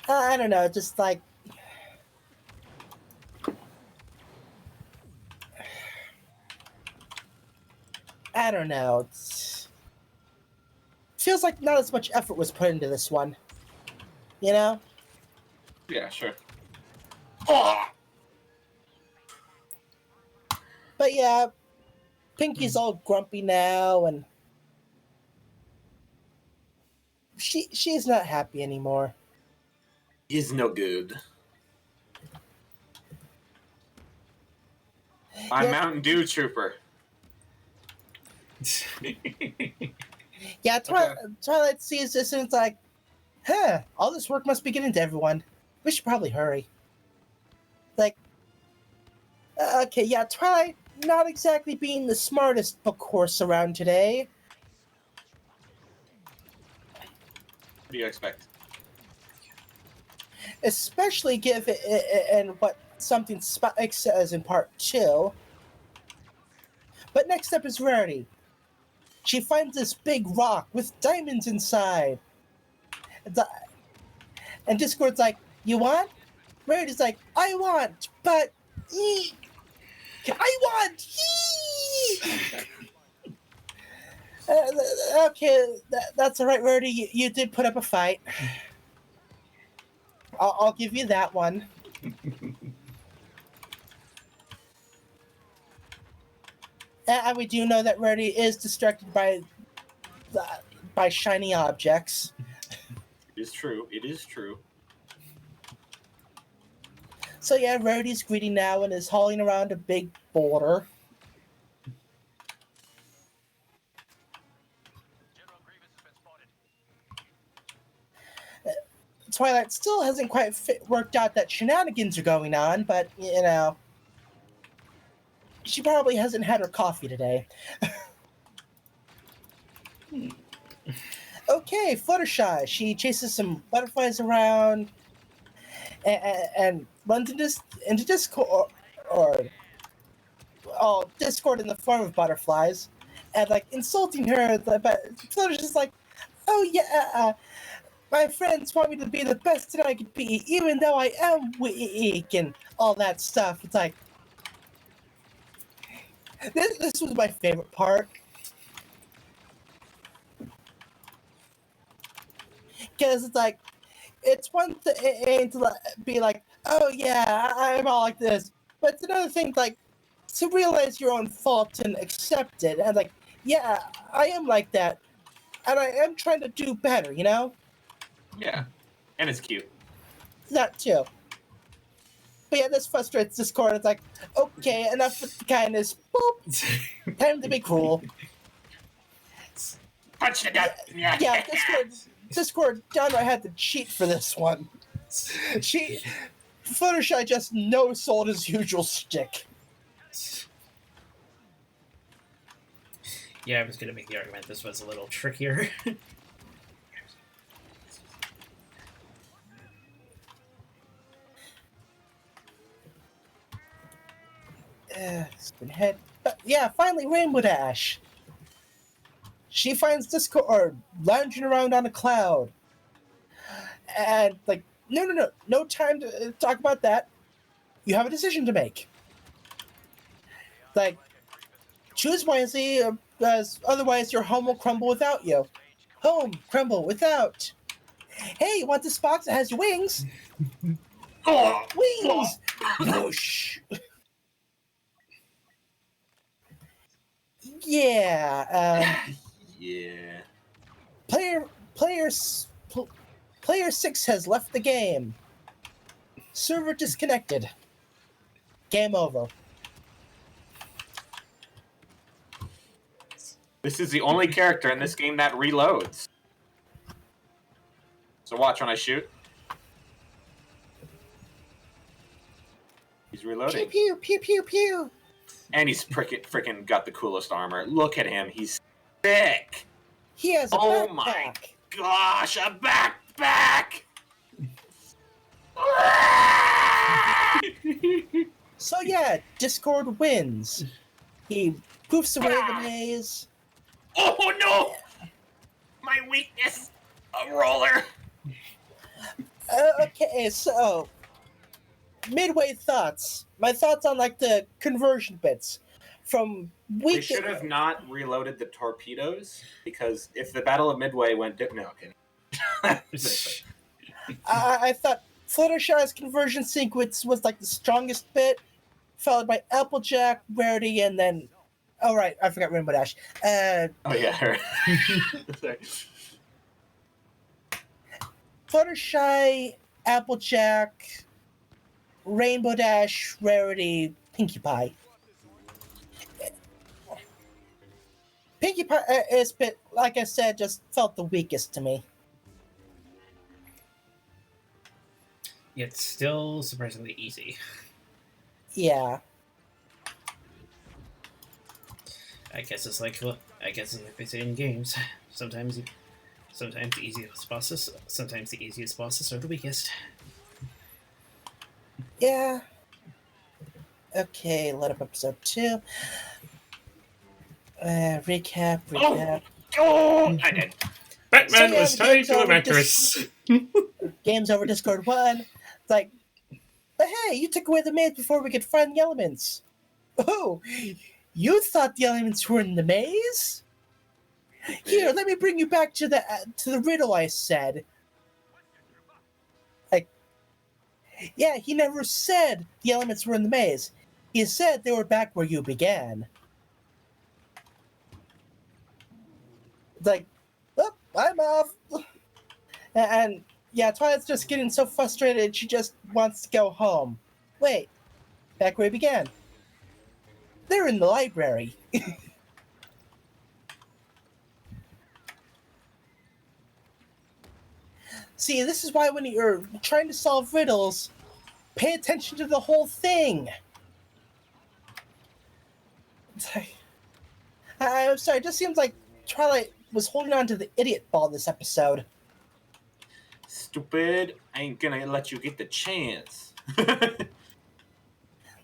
I don't know, just like... I don't know. Feels like not as much effort was put into this one. You know? Yeah, sure. But yeah, Pinkie's all grumpy now, and she's not happy anymore. Is no good. I'm Mountain Dew Trooper. Yeah, Twilight sees this and it's like, all this work must be getting to everyone. We should probably hurry. Like, okay, yeah, Twilight not exactly being the smartest book horse around today. What do you expect? Especially given and what something Spike says in part 2. But next up is Rarity. She finds this big rock with diamonds inside. And Discord's like, you want? Rarity's like, I want, but... I want! Okay, that's all right, Rarity. You did put up a fight. I'll give you that one. And we do know that Rarity is distracted by shiny objects. It is true. It is true. So yeah, Rarity's greedy now and is hauling around a big boulder. Twilight still hasn't quite worked out that shenanigans are going on, but, you know, she probably hasn't had her coffee today. Okay, Fluttershy. She chases some butterflies around and runs into Discord, Discord in the form of butterflies, and, like, insulting her, but Fluttershy's like, oh yeah, my friends want me to be the best that I could be, even though I am weak, and all that stuff. It's like, this was my favorite part. Because it's like, it's one thing to be like, oh yeah, I'm all like this, but it's another thing like to realize your own fault and accept it, and like, yeah, I am like that, and I am trying to do better, you know? Yeah, and it's cute. That too. But yeah, this frustrates Discord. It's like, okay, enough with the kindness. Boop. Time to be cruel. Punch the gut. Yeah, Discord downright had to cheat for this one. Fluttershy just no-sold his usual shtick. Yeah, I was gonna make the argument this was a little trickier. Head. But yeah, finally Rainbow Dash. She finds Discord lounging around on a cloud. And like, no time to talk about that. You have a decision to make. Like, choose wisely, as otherwise your home will crumble without you. Home, crumble without. Hey, you want this box that has your wings? Wings! Whoosh! Yeah, Yeah. Player 6 has left the game. Server disconnected. Game over. This is the only character in this game that reloads. So watch when I shoot. He's reloading. Pew, pew, pew, pew, pew. And he's freaking got the coolest armor. Look at him. He's sick. He has a Oh backpack. my gosh, a backpack! So yeah, Discord wins. He poofs away the maze. Oh no! My weakness! A roller! Okay, so midway thoughts. My thoughts on like the conversion bits from We should have not reloaded the torpedoes because if the Battle of Midway went no, okay. I thought Fluttershy's conversion sequence was like the strongest bit, followed by Applejack, Rarity, and then right, I forgot Rainbow Dash. Oh yeah. Sorry. Fluttershy, Applejack, Rainbow Dash, Rarity, Pinkie Pie. Pinkie Pie is bit, like I said, just felt the weakest to me. Yet still surprisingly easy. Yeah. I guess it's like they say in games. Sometimes the easiest bosses are the weakest. Yeah. Okay, let up episode 2. Recap. Oh, I did. Batman So, yeah, was the tied game's to a over, mattress. Game's over, Discord 1. It's like, but hey, you took away the maze before we could find the elements. Oh, you thought the elements were in the maze? Here, let me bring you back to the riddle I said. Like, yeah, he never said the elements were in the maze. He said they were back where you began. It's like, oh, I'm off. And yeah, Twilight's just getting so frustrated she just wants to go home. Wait, back where we began. They're in the library. See, this is why when you're trying to solve riddles, pay attention to the whole thing. I'm sorry, it just seems like Twilight was holding on to the idiot ball this episode. Stupid. I ain't gonna let you get the chance.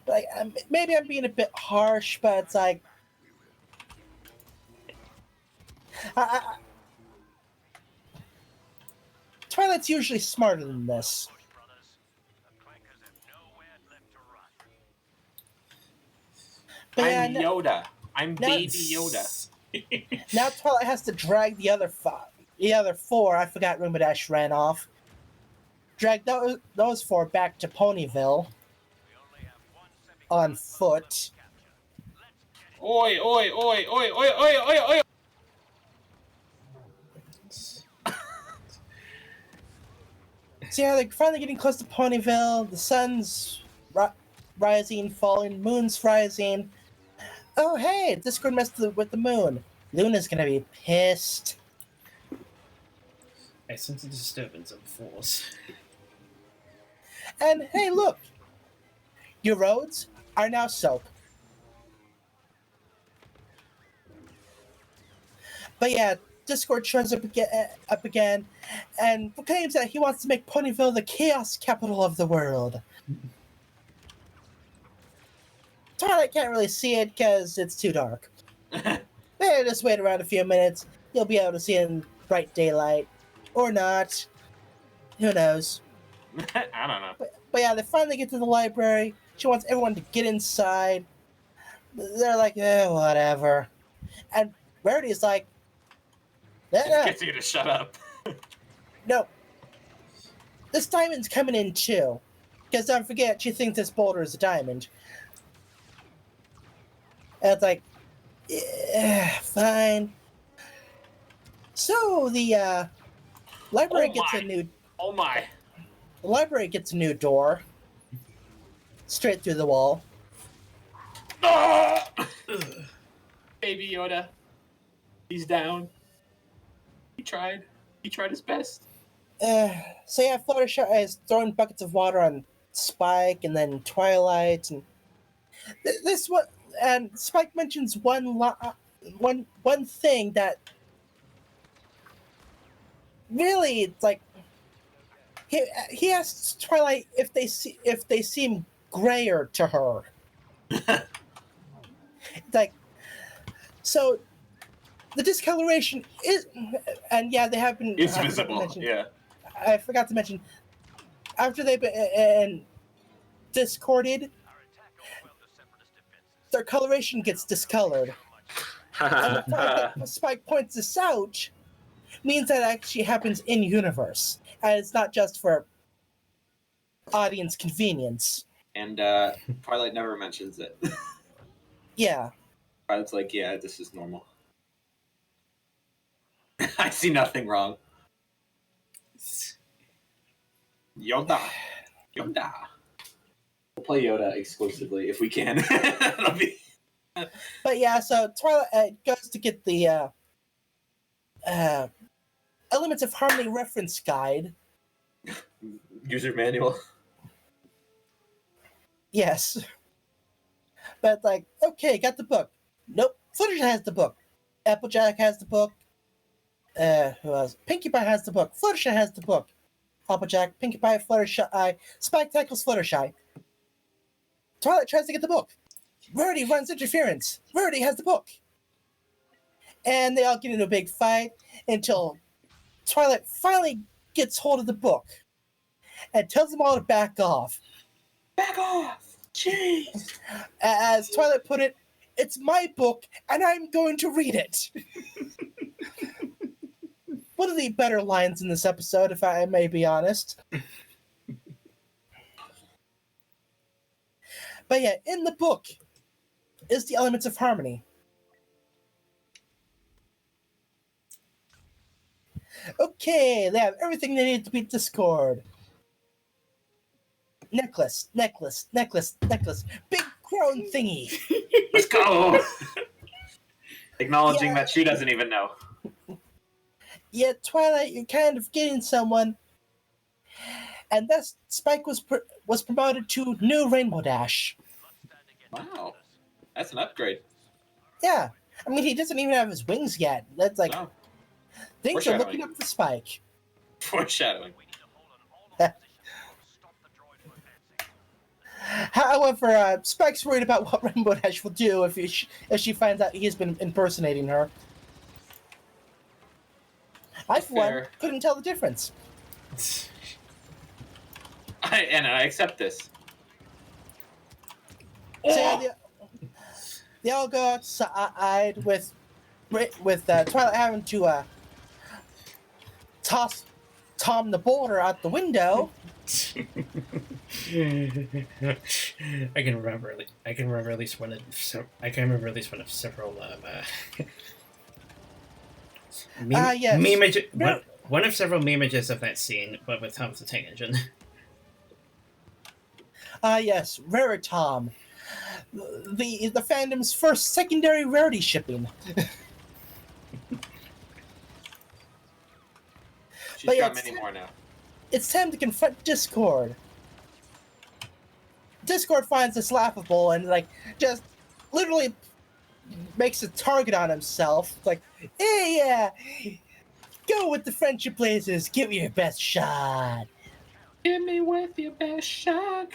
Like, maybe I'm being a bit harsh, but it's like... Twilight's usually smarter than this. But I'm yeah, Yoda. I'm now Baby it's- Yoda. Now Twilight has to drag the other 4. I forgot Rainbow Dash ran off. drag those four back to Ponyville on foot. Oi, oi, oi, oi, oi, oi, oi, oi! So yeah, they're finally getting close to Ponyville. The sun's rising, falling, moon's rising. Oh hey, Discord messed with the moon. Luna's gonna be pissed. I sense a disturbance of the force. And hey, look, your roads are now soap. But yeah, Discord shows up again and proclaims that he wants to make Ponyville the chaos capital of the world. Twilight can't really see it because it's too dark. Maybe just wait around a few minutes. You'll be able to see it in bright daylight. Or not. Who knows? I don't know. But yeah, they finally get to the library. She wants everyone to get inside. They're like, whatever. And Rarity's like, Gets you to shut up. no. This diamond's coming in too. Because don't forget, she thinks this boulder is a diamond. And it's like, yeah, fine. So the library gets a new. Oh my! The library gets a new door. Straight through the wall. Ah! Baby Yoda. He's down. He tried. He tried his best. So yeah, Fluttershy is throwing buckets of water on Spike and then Twilight and this one. And Spike mentions one thing that really it's like he asks Twilight if they seem grayer to her. Like, so the discoloration is, and yeah, they have been. It's visible. Yeah. I forgot to mention after they've been discorded, their coloration gets discolored. And the fact that Spike points this out means that actually happens in universe, and it's not just for audience convenience. And Twilight never mentions it. Yeah. Twilight's like, yeah, this is normal. I see nothing wrong. Yoda. Yoda. We'll play Yoda exclusively if we can. That'll be... But yeah, so Twilight goes to get the Elements of Harmony reference guide. User manual. Yes. But like, okay, got the book. Nope. Fluttershy has the book. Applejack has the book. Who else? Pinkie Pie has the book. Fluttershy has the book. Applejack, Pinkie Pie, Fluttershy. Spike tackles Fluttershy. Twilight tries to get the book. Rarity runs interference. Rarity has the book. And they all get into a big fight until Twilight finally gets hold of the book and tells them all to back off. Back off! Jeez! As Twilight put it, it's my book and I'm going to read it. One of the better lines in this episode, if I may be honest. But yeah, in the book is the Elements of Harmony. Okay, they have everything they need to beat Discord. Necklace, necklace, necklace, necklace. Big crown thingy. Let's go! Acknowledging that she doesn't even know. Yeah, Twilight, you're kind of getting someone. And thus, Spike was promoted to new Rainbow Dash. Wow. That's an upgrade. Yeah. I mean, he doesn't even have his wings yet. That's like... No. Things are looking up for Spike. Foreshadowing. However, Spike's worried about what Rainbow Dash will do if she finds out he's been impersonating her. I, for one, couldn't tell the difference. I accept this. So yeah, they all go outside with Twilight having to toss Tom the boulder out the window. I can remember. I can remember at least one of. I can remember at least one of several. Yes. One of several meme images of that scene, but with Tom the Tank Engine. Yes, Raritom. The fandom's first secondary rarity shipping. She's But yeah, got many more now. It's time to confront Discord. Discord finds this laughable and like just literally makes a target on himself. It's like, hey, yeah, go with the friendship blazers. Give me your best shot. Hit me with your best shot.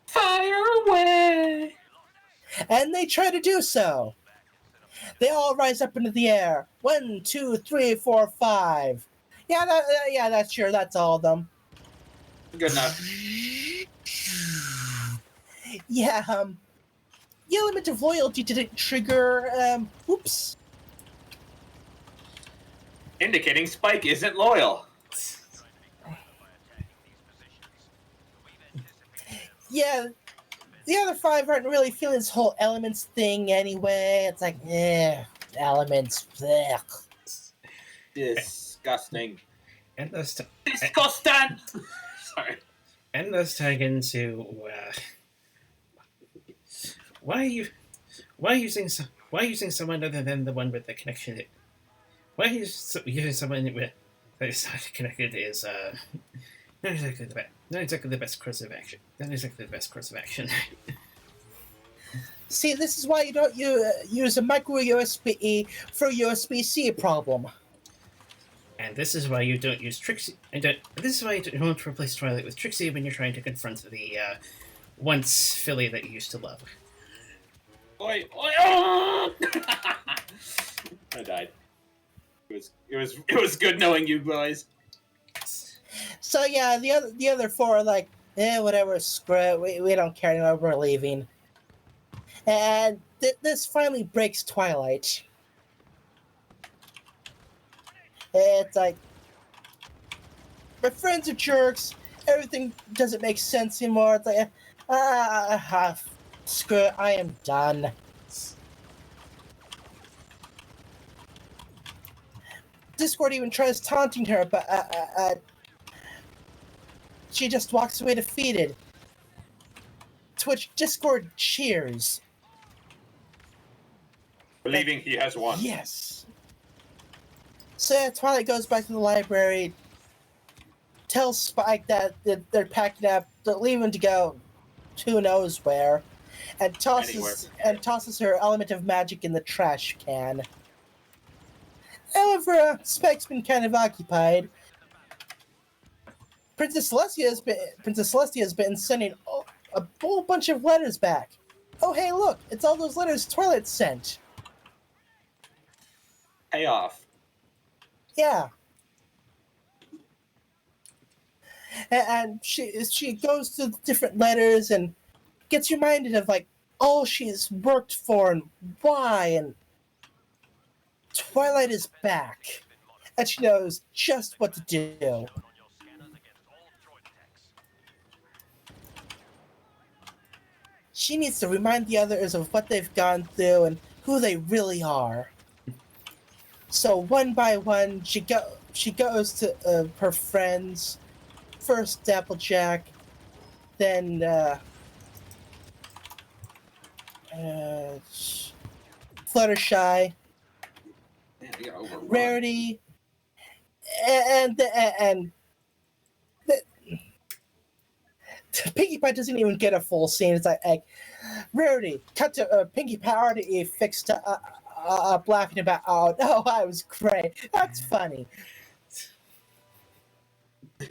Fire away. And they try to do so. They all rise up into the air. 1, 2, 3, 4, 5. Yeah, that's sure. That's all of them. Good enough. Yeah, the element of loyalty didn't trigger, oops. Indicating Spike isn't loyal. Yeah, the other 5 aren't really feeling this whole elements thing anyway. It's like, elements, blech. Disgusting. And those Disgusting! Sorry. and those tag into why are you using someone other than the one with the connection? Why are you using someone with that is not connected is not exactly the best course of action. Not exactly the best course of action. See, this is why you don't use a micro USB for USB-C problem. And this is why you don't use Trixie. This is why you don't replace Twilight with Trixie when you're trying to confront the once filly that you used to love. Oi, oi, oh! I died. It was good knowing you guys. So yeah, the other 4 are like, whatever, screw it. We don't care anymore. We're leaving. And this finally breaks Twilight. It's like, my friends are jerks. Everything doesn't make sense anymore. It's like, screw it. I am done. Discord even tries taunting her, but she just walks away defeated. To which Discord cheers. Believing he has won. Yes. So yeah, Twilight goes back to the library, tells Spike that they're packing up, they're leaving to go who knows where, and tosses her element of magic in the trash can. However, Spike's been kind of occupied. Princess Celestia has been sending a whole bunch of letters back. Oh hey, look! It's all those letters Twilight sent. Pay off. Yeah. And she goes to different letters and gets reminded of like all she's worked for and why, and Twilight is back, and she knows just what to do. She needs to remind the others of what they've gone through and who they really are. So one by one, she goes to her friends. First Applejack, then Fluttershy, Rarity, and Pinkie Pie doesn't even get a full scene. It's like Rarity, cut to Pinkie Pie already fixed laughing about, oh no, I was great. That's funny.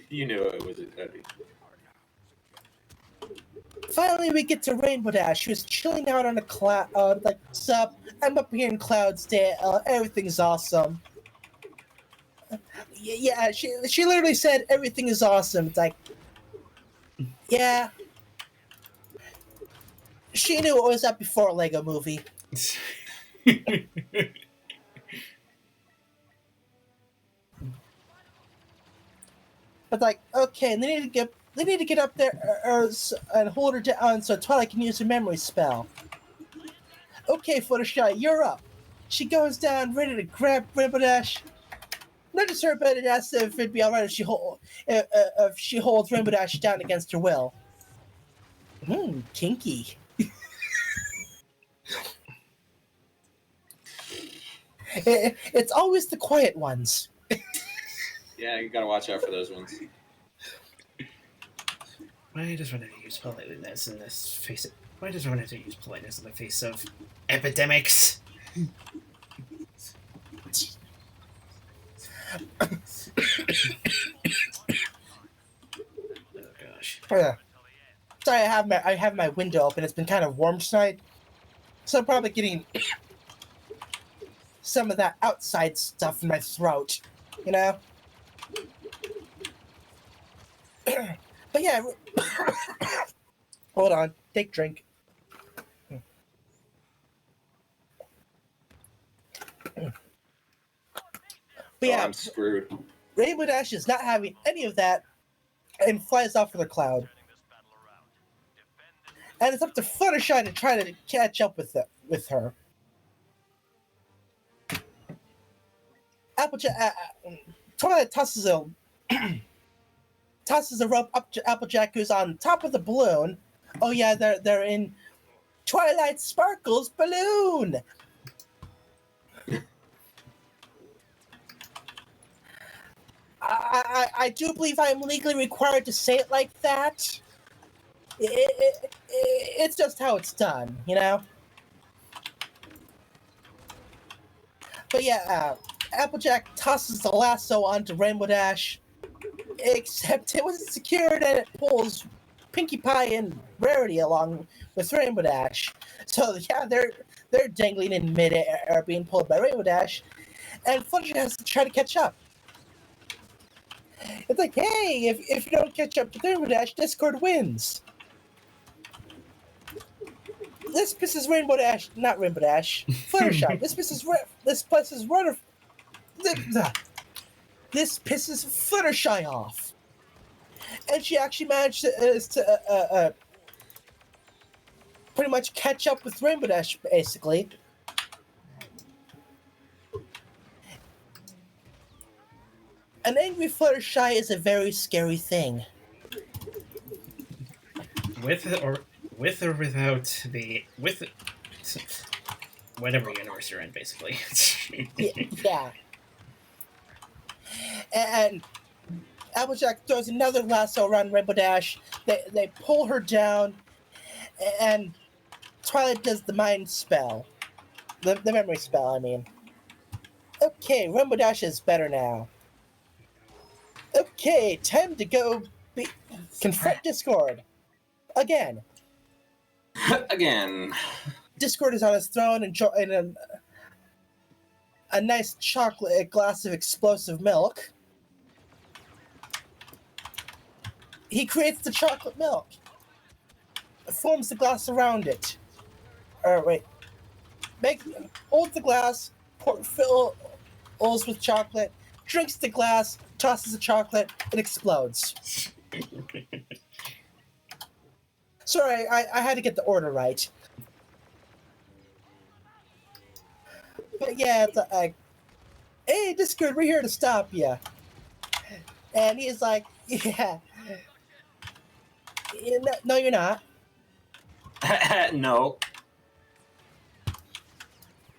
You knew it was heavy. Finally, we get to Rainbow Dash. She was chilling out on a cloud, like, sup, I'm up here in Cloudsdale, everything's awesome. Yeah, she literally said everything is awesome. It's like, yeah. She knew what was up before Lego Movie. But like, okay, they need to They need to get up there and hold her down so Twilight can use her memory spell. Okay, Fluttershy, you're up. She goes down, ready to grab Rainbow Dash. Nudges her a bit and asks if it'd be alright if she holds Rainbow Dash down against her will. Kinky. It's always the quiet ones. Yeah, you gotta watch out for those ones. Why does one have to use politeness in this face? Why does one have to use politeness in the face of epidemics? Oh gosh. Sorry, I have my window open. It's been kind of warm tonight, so I'm probably getting some of that outside stuff in my throat. You know. But yeah, hold on. Take a drink. But yeah, I'm screwed. Rainbow Dash is not having any of that and flies off with a cloud. And it's up to Fluttershy to try to catch up with her. Twilight tosses a rope up to Applejack, who's on top of the balloon. Oh yeah, they're in Twilight Sparkle's balloon. I do believe I am legally required to say it like that. It's just how it's done, you know? But yeah, Applejack tosses the lasso onto Rainbow Dash, except it wasn't secured and it pulls Pinkie Pie and Rarity along with Rainbow Dash. So yeah, they're dangling in midair, being pulled by Rainbow Dash, and Fluttershy has to try to catch up. It's like, hey, if you don't catch up to Rainbow Dash, Discord wins. This pisses not Rainbow Dash, Fluttershy. This pisses Fluttershy off, and she actually managed to pretty much catch up with Rainbow Dash, basically. An angry Fluttershy is a very scary thing. With or without whatever universe you're in, basically. Yeah. And Applejack throws another lasso around Rainbow Dash. They pull her down, and Twilight does the mind spell. The memory spell, I mean. Okay, Rainbow Dash is better now. Okay, time to go confront Discord. Again. Again. Discord is on his throne enjoying a nice chocolate glass of explosive milk. He creates the chocolate milk. Forms the glass around it. Wait. Holds the glass, fills with chocolate, drinks the glass, tosses the chocolate, and explodes. Sorry, I had to get the order right. But yeah, it's like, hey, Discord, we're here to stop you. And he's like, yeah. No, you're not. No.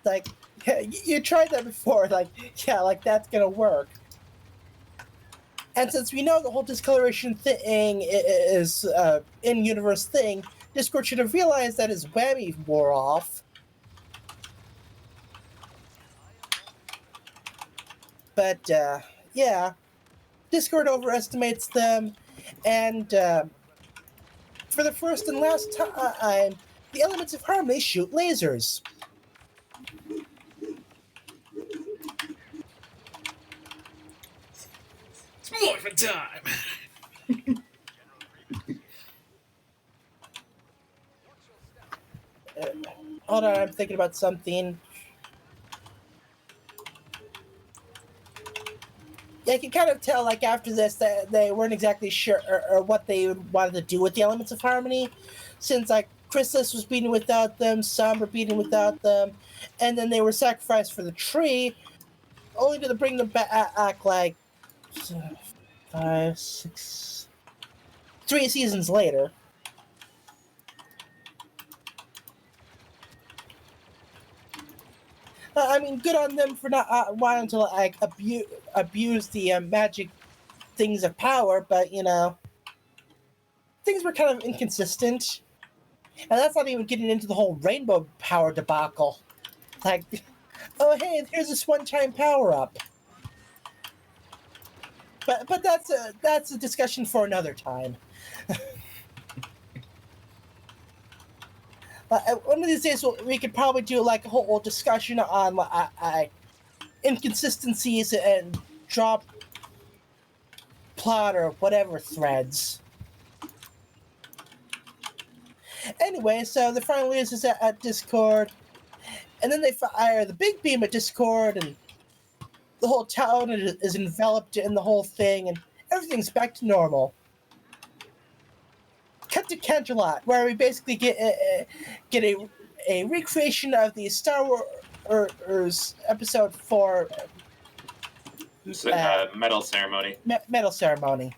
Like, yeah, you tried that before. Like, yeah, like that's gonna work. And since we know the whole discoloration thing is in-universe thing, Discord should have realized that his whammy wore off. But, yeah. Discord overestimates them, and for the first and last time, the elements of harmony shoot lasers. It's morphin' time! Hold on, I'm thinking about something. you can kind of tell, like, after this, that they weren't exactly sure or what they wanted to do with the elements of harmony, since, like, Chrysalis was beaten without them, some were beaten without them, and then they were sacrificed for the tree, only to bring them back, like, 5, 6, 3 seasons later. I mean, good on them for not wanting to, like, abuse the magic things of power, but, you know, things were kind of inconsistent. And that's not even getting into the whole rainbow power debacle. Like, oh, hey, here's this one-time power-up. But that's a discussion for another time. One of these days, we could probably do, like, a whole discussion on inconsistencies and drop plot or whatever threads. Anyway, so the final news is at Discord, and then they fire the big beam at Discord, and the whole town is enveloped in the whole thing, and everything's back to normal. Cut to Canterlot, where we basically get a recreation of the Star Wars Episode 4 medal ceremony. Medal ceremony.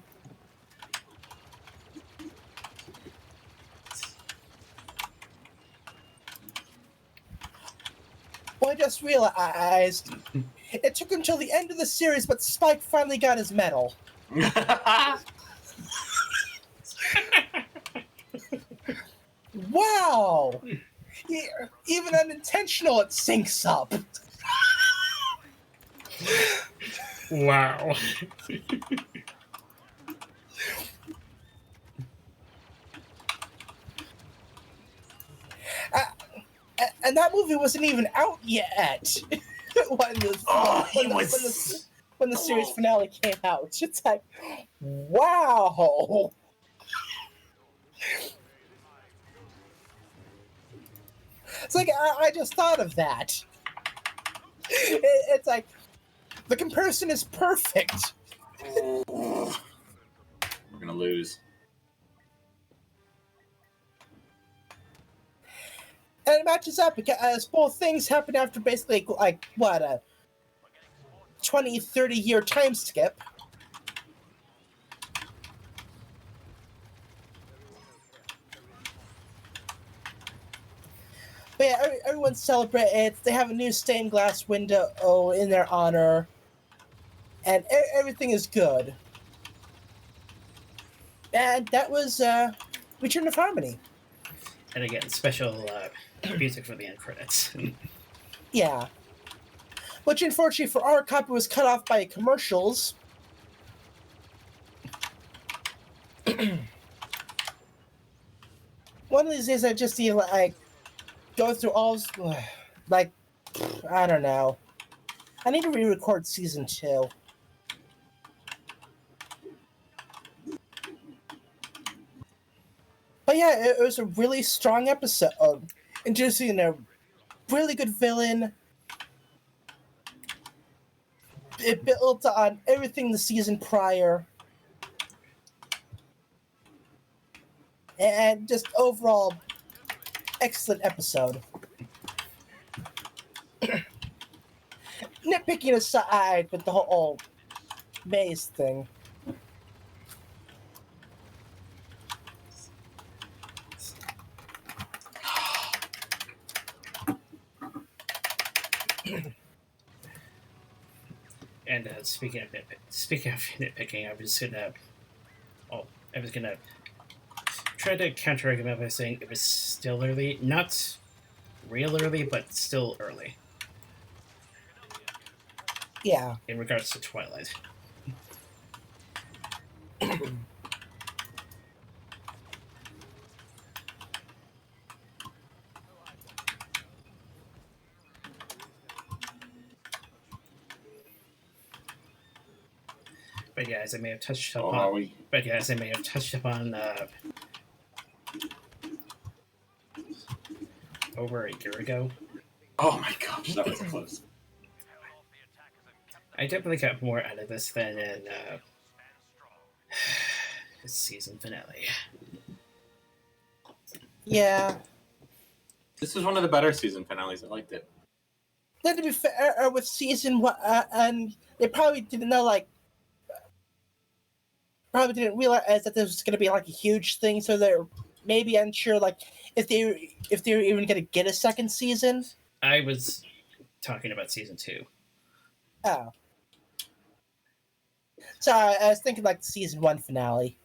Well, I just realized it took until the end of the series, but Spike finally got his medal. Wow! Even unintentional, it syncs up. Wow. And that movie wasn't even out yet when the series finale came out. It's like, wow. It's like, I just thought of that. It's like, the comparison is perfect. We're gonna lose. And it matches up because both things happen after basically, like, what, a 20, 30-year time skip. But yeah, everyone celebrates. They have a new stained glass window in their honor. And everything is good. And that was Return of Harmony. And again, special music for the end credits. Yeah. Which, unfortunately, for our copy was cut off by commercials. One of these days, I just need to, like, go through all, like, I don't know. I need to re-record season 2. But yeah, it was a really strong episode. Introducing a really good villain. It built on everything the season prior. And just overall, excellent episode. Nitpicking aside with the whole maze thing. And speaking of nitpicking, I was gonna try to counter-argument by saying it was still early. Not real early, but still early. Yeah. In regards to Twilight. But yeah, as I may have touched upon, over a year ago. Oh my gosh, that was close. I definitely got more out of this than in the season finale. Yeah. This was one of the better season finales. I liked it. Then to be fair, with season one, and they probably didn't know, like, probably didn't realize that this was going to be like a huge thing, so they're maybe unsure, like, if they're even going to get a second season. I was talking about season 2. Oh. So I was thinking like the season 1 finale.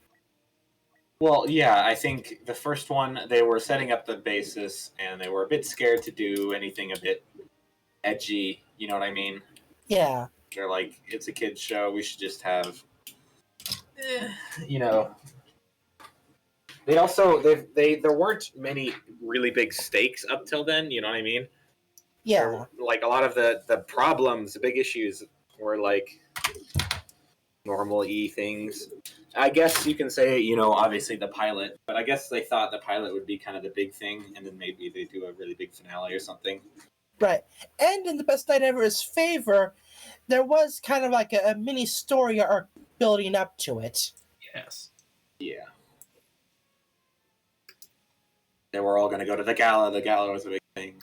Well, yeah, I think the first one, they were setting up the basis, and they were a bit scared to do anything a bit edgy, you know what I mean? Yeah. They're like, it's a kid's show, we should just have, you know... They also, there weren't many really big stakes up till then, you know what I mean? Yeah. Like, a lot of the problems, the big issues were, like, normal-y things. I guess you can say, you know, obviously the pilot, but I guess they thought the pilot would be kind of the big thing, and then maybe they do a really big finale or something. Right. And in the Best Night Ever's favor, there was kind of like a mini story arc building up to it. Yes. Yeah. They were all going to go to the gala. The gala was a big thing.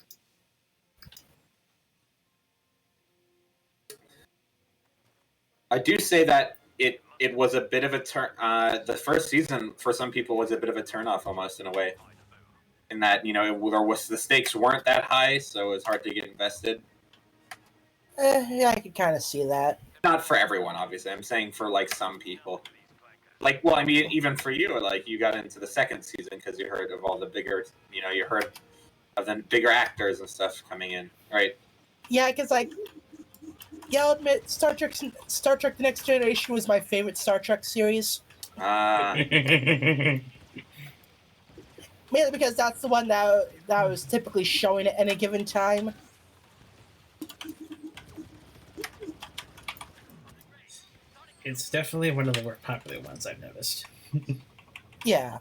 I do say that it was a bit of a turn. The first season for some people was a bit of a turnoff almost in a way, in that, you know, the stakes weren't that high, so it was hard to get invested. Yeah, I could kind of see that. Not for everyone, obviously. I'm saying for like some people. Like, well, I mean, even for you, like you got into the second season because you heard of all the bigger, you know, you heard of the bigger actors and stuff coming in, right? Yeah, because like, yeah, I'll admit, Star Trek: The Next Generation was my favorite Star Trek series. Mainly because that's the one that was typically showing at any given time. It's definitely one of the more popular ones I've noticed. Yeah.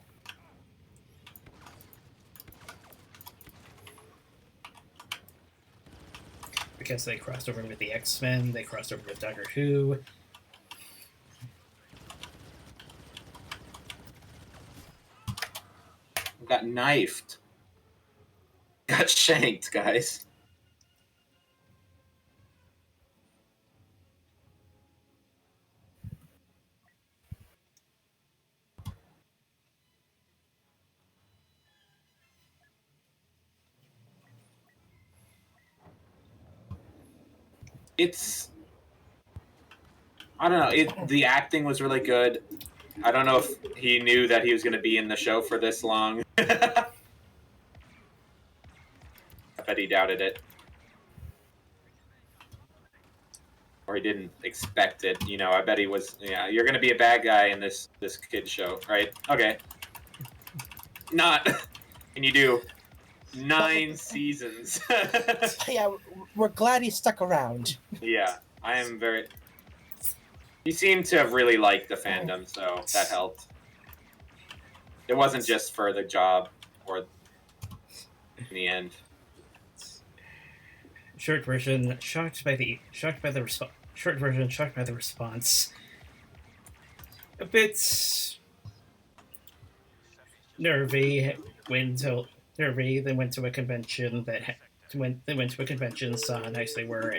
Because they crossed over with the X-Men, they crossed over with Doctor Who. Got knifed. Got shanked, guys. It's... I don't know. The acting was really good. I don't know if he knew that he was going to be in the show for this long. I bet he doubted it. Or he didn't expect it. You know, I bet he was, yeah, you're going to be a bad guy in this kid show, right? Okay. Not. And you do 9 seasons. Yeah, we're glad he stuck around. Yeah, I am very... He seemed to have really liked the fandom, so that helped. It wasn't just for the job, or in the end. Short version, shocked by the response. Short version, shocked by the response. A bit nervy. Then went to a convention saw how nice they were,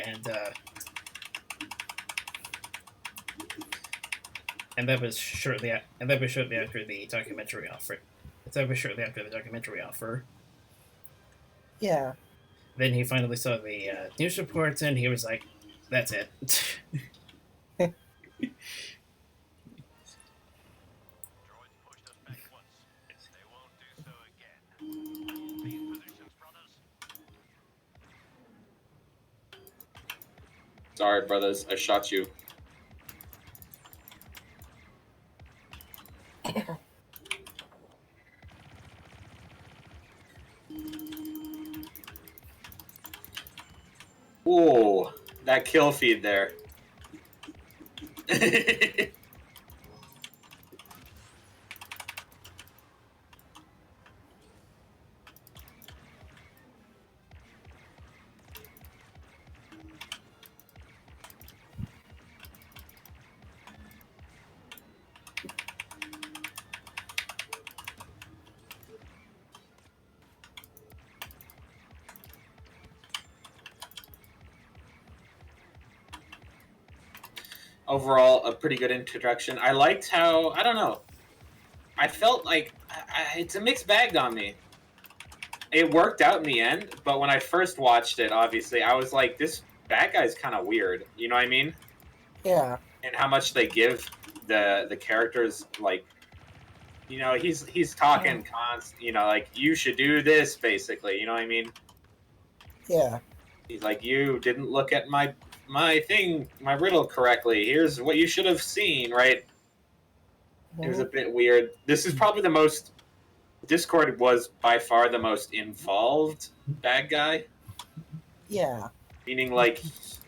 and that was shortly after the documentary offer. Yeah. Then he finally saw the news reports, and he was like, "That's it." Sorry, brothers, I shot you. Ooh, that kill feed there. overall, a pretty good introduction. I liked how, I don't know, I felt like it's a mixed bag on me. It worked out in the end, but when I first watched it, obviously, I was like, this bad guy's kind of weird. You know what I mean? Yeah. And how much they give the characters, like, you know, he's talking you know, like, you should do this, basically. You know what I mean? Yeah. He's like, you didn't look at my riddle correctly. Here's what you should have seen, right? It was a bit weird. This is probably the most Discord was by far the most involved bad guy. Yeah. Meaning, like,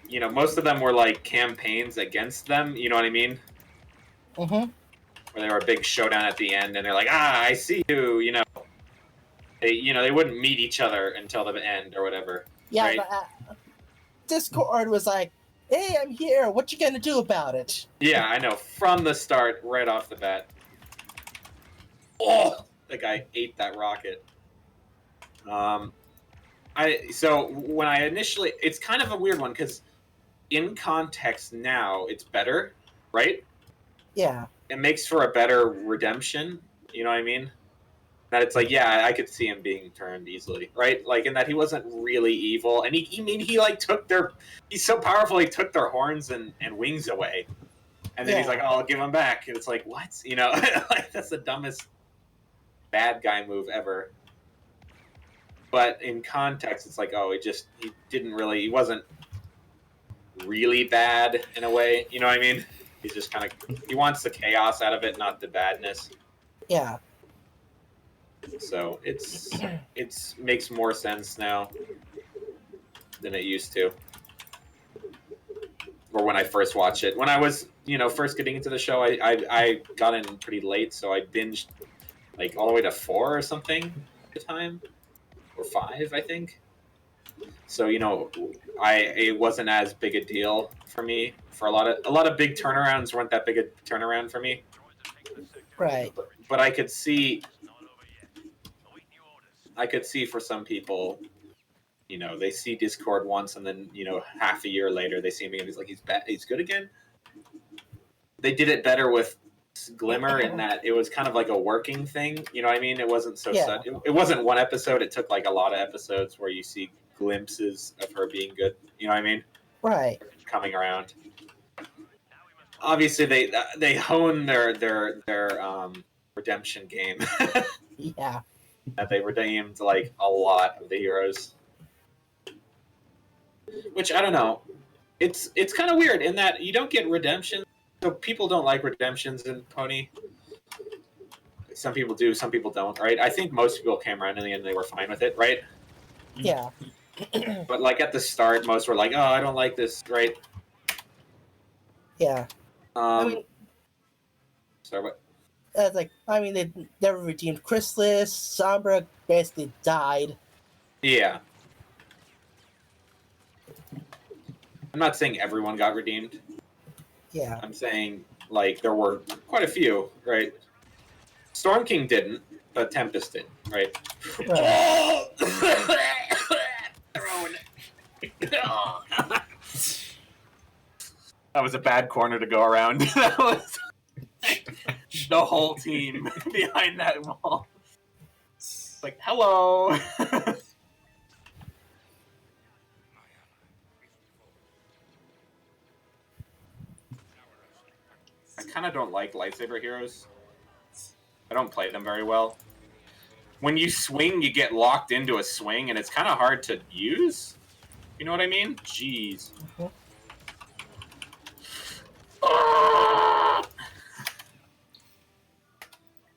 you know, most of them were like campaigns against them. You know what I mean? Mm-hmm. Where they were a big showdown at the end, and they're like, I see you. You know, they wouldn't meet each other until the end or whatever. Yeah. Right? But, Discord was like, "Hey, I'm here. What you gonna do about it?" Yeah, I know. From the start, right off the bat. Oh, the guy ate that rocket. So when I initially, it's kind of a weird one because in context now it's better, right? Yeah. It makes for a better redemption. You know what I mean? That it's like, yeah, I could see him being turned easily, right? Like in that he wasn't really evil, and he like took he's so powerful he took their horns and wings away, and then he's like, oh, I'll give them back, and it's like, what? You know, like that's the dumbest bad guy move ever. But in context, it's like, oh, he wasn't really bad in a way. You know what I mean? He's just kind of, he wants the chaos out of it, not the badness. Yeah. So it's makes more sense now than it used to. Or when I first watched it. When I was, first getting into the show, I got in pretty late, so I binged like all the way to 4 or something at the time. Or 5, I think. So it wasn't as big a deal for me. For a lot of big turnarounds weren't that big a turnaround for me. Right. But I could see for some people, they see Discord once and then half a year later they see him again. He's like, he's good again. They did it better with Glimmer in that it was kind of like a working thing. You know what I mean? It wasn't so sudden. It wasn't one episode. It took like a lot of episodes where you see glimpses of her being good. You know what I mean? Right. Coming around. Obviously, they hone their redemption game. Yeah. That they redeemed like a lot of the heroes. Which I don't know. It's kind of weird in that you don't get redemption. So people don't like redemptions in Pony. Some people do, some people don't, right? I think most people came around in the end and they were fine with it, right? Yeah. But like at the start, most were like, "Oh, I don't like this," right? Yeah. Sorry, what? They never redeemed Chrysalis. Sombra basically died. Yeah. I'm not saying everyone got redeemed. Yeah. I'm saying like there were quite a few, right? Storm King didn't, but Tempest did, right? Right. That was a bad corner to go around. That was the whole team behind that wall. It's like, hello. I kind of don't like lightsaber heroes. I don't play them very well. When you swing, you get locked into a swing, and it's kind of hard to use. You know what I mean? Jeez. Mm-hmm.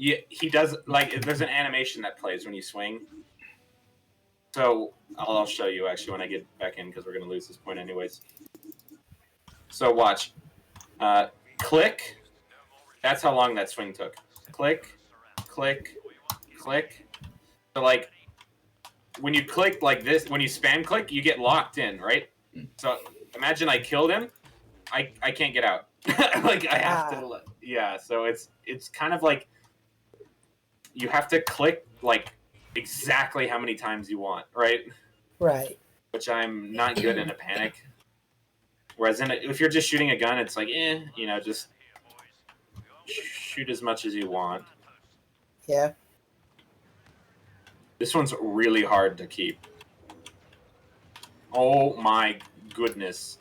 Yeah, he does, like, there's an animation that plays when you swing. So, I'll show you, actually, when I get back in, because we're going to lose this point anyways. So, watch. Click. That's how long that swing took. Click, click, click. So, like, when you click like this, when you spam click, you get locked in, right? So, imagine I killed him. I can't get out. Like, I have to... Yeah, so it's kind of like... You have to click, like, exactly how many times you want, right? Right. Which I'm not good in a panic. Whereas if you're just shooting a gun, it's like, just shoot as much as you want. Yeah. This one's really hard to keep. Oh my goodness.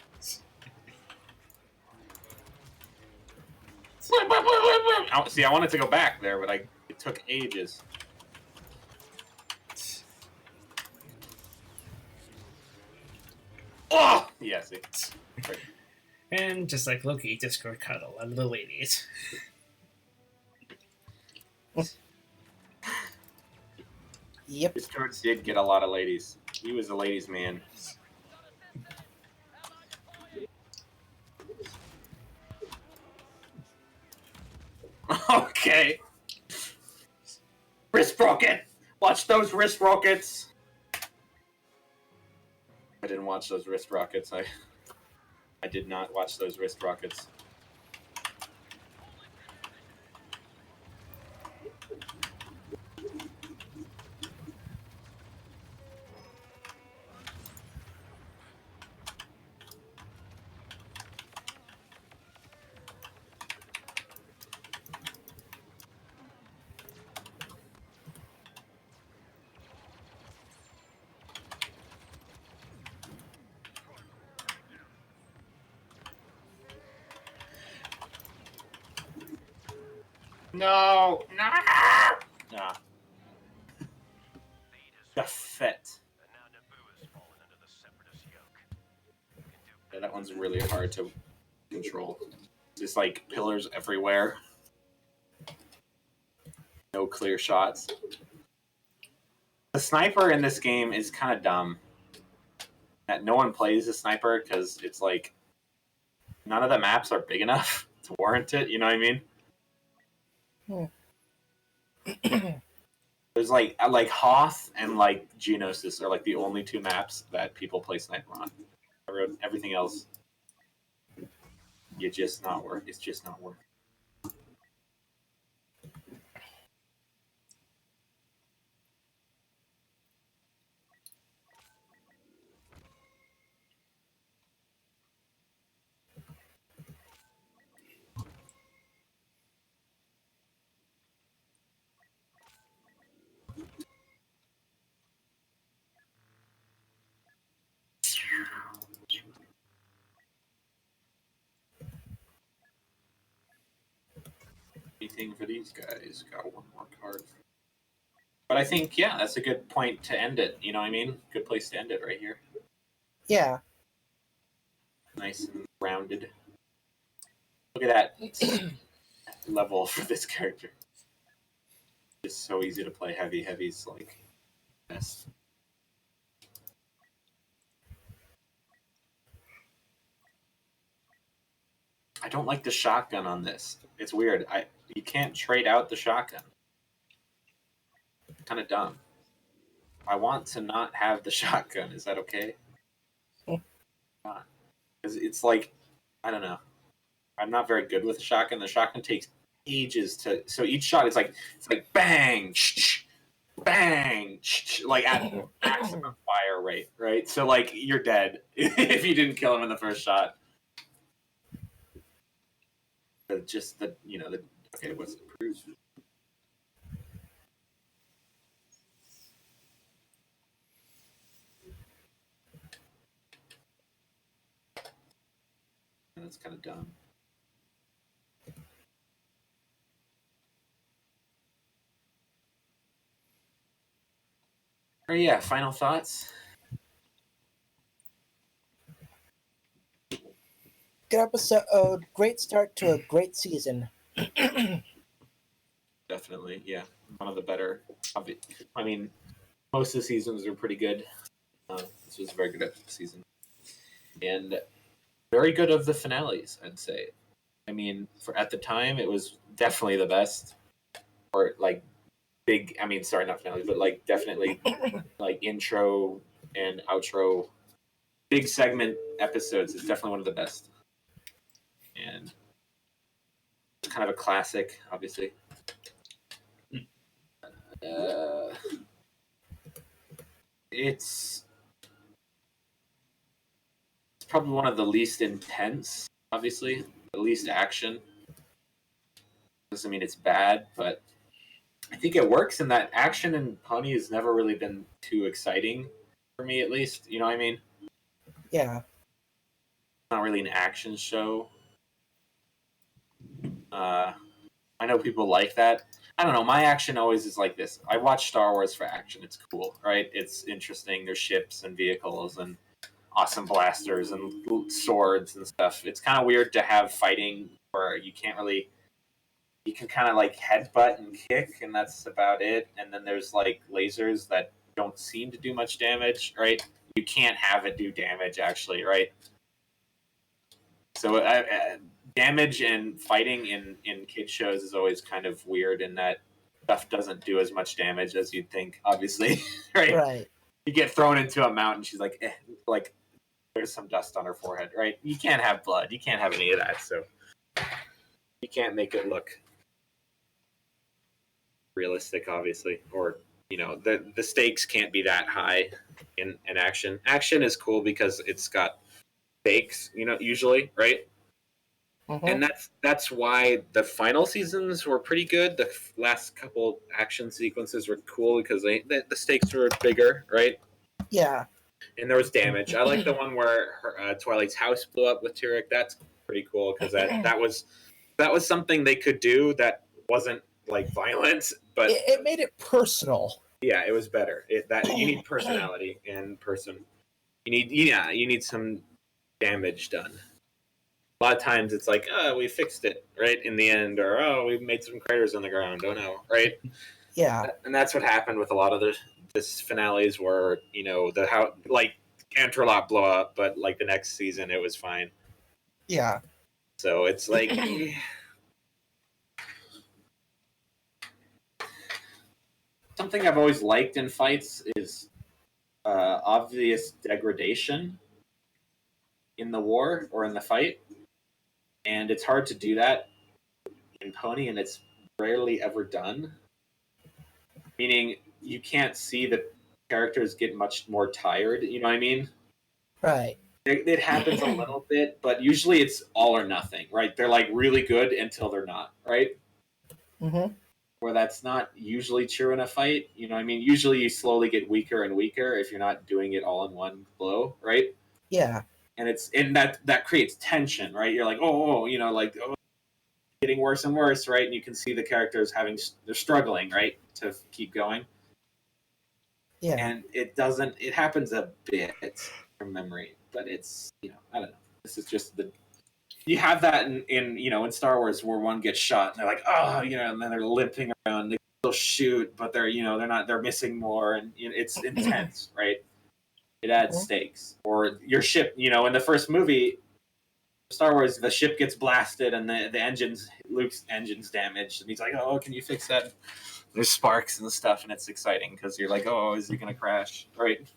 See, I wanted to go back there, but it took ages. Oh! Yeah, see. Right. And just like Loki, Discord caught a lot of the ladies. Yep. Discord did get a lot of ladies. He was a ladies' man. Okay. Wrist rocket! Watch those wrist rockets! I didn't watch those wrist rockets. I did not watch those wrist rockets. No! No! Nah. The Fett. Yeah, that one's really hard to control. Just like pillars everywhere. No clear shots. The sniper in this game is kind of dumb. That no one plays a sniper because it's like none of the maps are big enough to warrant it. You know what I mean? There's like Hoth and like Geonosis are like the only two maps that people play sniper on. Everything else, it's just not worth. It's just not worth. Anything for these guys? Got one more card. But I think, yeah, that's a good point to end it. You know what I mean? Good place to end it right here. Yeah. Nice and rounded. Look at that level for this character. It's so easy to play. Heavy's like best. I don't like the shotgun on this. It's weird. You can't trade out the shotgun. Kind of dumb. I want to not have the shotgun. Is that okay? Because it's like, I don't know. I'm not very good with the shotgun. The shotgun takes ages to. So each shot is like bang, bang, like at maximum fire rate, right? So like you're dead if you didn't kill him in the first shot. But just the okay, what's the proof? That's kind of dumb. Oh yeah, final thoughts. Good episode. Great start to a great season. Definitely, yeah, one of the better. I mean, most of the seasons are pretty good. This was a very good season, and very good of the finales, I'd say. I mean, at the time, it was definitely the best. Or like big. I mean, sorry, not finales, but like definitely like intro and outro, big segment episodes. It's definitely one of the best, and it's kind of a classic, obviously. It's probably one of the least intense, obviously, the least action. Doesn't mean it's bad, but I think it works in that action and Pony has never really been too exciting for me, at least. You know what I mean? Yeah. Not really an action show. I know people like that. I don't know. My action always is like this. I watch Star Wars for action. It's cool, right? It's interesting. There's ships and vehicles and awesome blasters and swords and stuff. It's kind of weird to have fighting where you can't really. You can kind of like headbutt and kick, and that's about it. And then there's like lasers that don't seem to do much damage, right? You can't have it do damage, actually, right? So damage and fighting in kid shows is always kind of weird in that stuff doesn't do as much damage as you'd think, obviously, right? Right. You get thrown into a mountain, she's like, like there's some dust on her forehead, right? You can't have blood, you can't have any of that, so you can't make it look realistic, obviously, or the stakes can't be that high in action. Action is cool because it's got stakes, usually, right? And that's why the final seasons were pretty good. The last couple action sequences were cool because the stakes were bigger, right? Yeah. And there was damage. I like the one where Twilight's house blew up with Turek. That's pretty cool because that was something they could do that wasn't like violent, but it made it personal. Yeah, it was better. You need personality and person. You need some damage done. A lot of times it's like, oh, we fixed it right in the end, or oh, we made some craters on the ground. Oh no, right? Yeah, and that's what happened with a lot of this finales, where like Canterlot blow up, but like the next season it was fine. Yeah. So it's like. Something I've always liked in fights is obvious degradation in the war or in the fight, and it's hard to do that in Pony, and it's rarely ever done. Meaning, you can't see the characters get much more tired. You know what I mean? Right. It happens a little bit, but usually it's all or nothing, right? They're like really good until they're not, right? Mm-hmm. Where that's not usually true in a fight. You know what I mean? Usually you slowly get weaker and weaker if you're not doing it all in one blow, right? Yeah. And that creates tension, right? You're like, getting worse and worse, right? And you can see the characters they're struggling, right, to keep going. Yeah. And it happens a bit from memory, but it's, I don't know. This is just you have that in Star Wars where one gets shot and they're like, oh, and then they're limping around. They still shoot, but they're missing more, and it's intense, right? It adds stakes. Or your ship, in the first movie, Star Wars, the ship gets blasted and Luke's engine's damaged, and he's like, oh, can you fix that? There's sparks and stuff, and it's exciting because you're like, oh, is he gonna crash, right?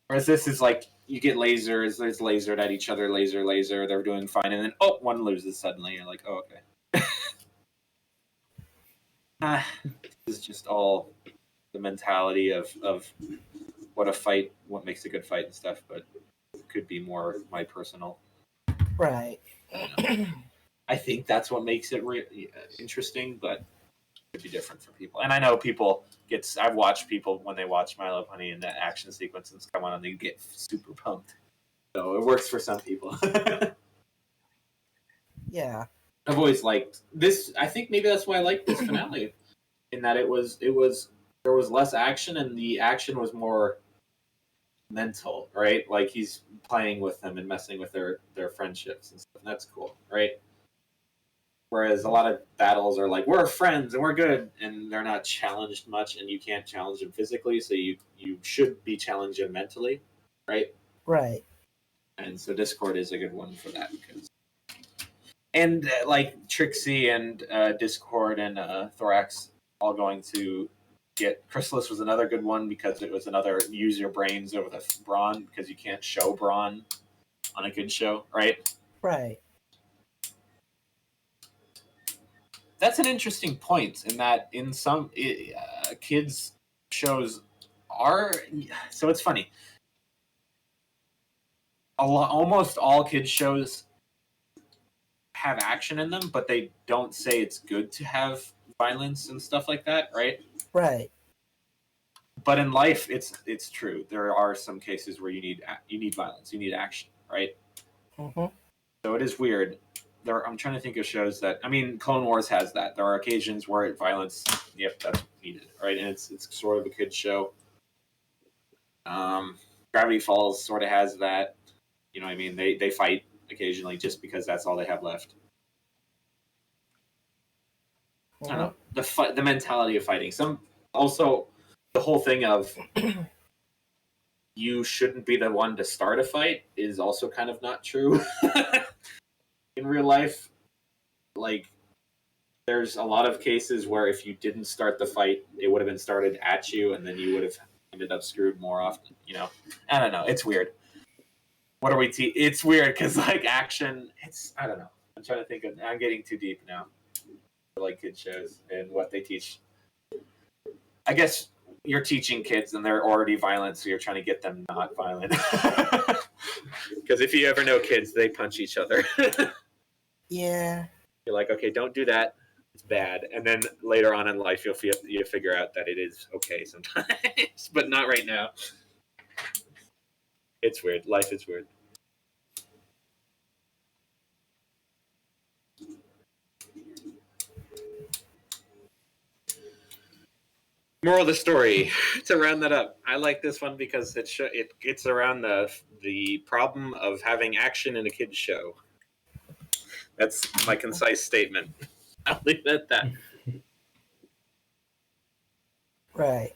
Whereas this is like, you get lasers, there's lasered at each other, laser, they're doing fine, and then, one loses suddenly. You're like, oh, okay. This is just all the mentality of what makes a good fight and stuff, but it could be more my personal. Right. I think that's what makes it interesting, but it could be different for people. And I know I've watched people when they watch My Love Honey and that action sequences come on and they get super pumped. So it works for some people. Yeah. I've always liked this. I think maybe that's why I like this finale, in that there was less action and the action was more mental, right? Like he's playing with them and messing with their friendships and stuff. And that's cool, right? Whereas a lot of battles are like, we're friends and we're good, and they're not challenged much, and you can't challenge them physically, so you should be challenged them mentally, right? Right. And so Discord is a good one for that, and like Trixie and Discord and Thorax all going to get Chrysalis was another good one because it was another use your brains over the brawn, because you can't show brawn on a good show, right? Right. That's an interesting point, in that in some kids shows are, so it's funny. almost all kids shows have action in them, but they don't say it's good to have violence and stuff like that, right? Right. But in life, it's true. There are some cases where you need violence, you need action, right? Mm-hmm. So it is weird. I'm trying to think of shows that. I mean, Clone Wars has that. There are occasions where violence, yep, that's needed, right? And it's sort of a kid's show. Gravity Falls sort of has that. You know what I mean? They fight occasionally just because that's all they have left. Mm-hmm. I don't know. The mentality of fighting. Also the whole thing of you shouldn't be the one to start a fight is also kind of not true. In real life, like, there's a lot of cases where if you didn't start the fight, it would have been started at you, and then you would have ended up screwed more often. You know, I don't know. It's weird. What are we? It's weird because like action. I don't know. I'm trying to think of. I'm getting too deep now. For like kid shows and what they teach. I guess you're teaching kids, and they're already violent, so you're trying to get them not violent. Because if you ever know kids, they punch each other. Yeah. You're like, okay, don't do that. It's bad. And then later on in life, you'll figure out that it is okay sometimes, but not right now. It's weird. Life is weird. Moral of the story, to round that up, I like this one because it gets around the problem of having action in a kid's show. That's my concise statement. I'll leave it at that. Right.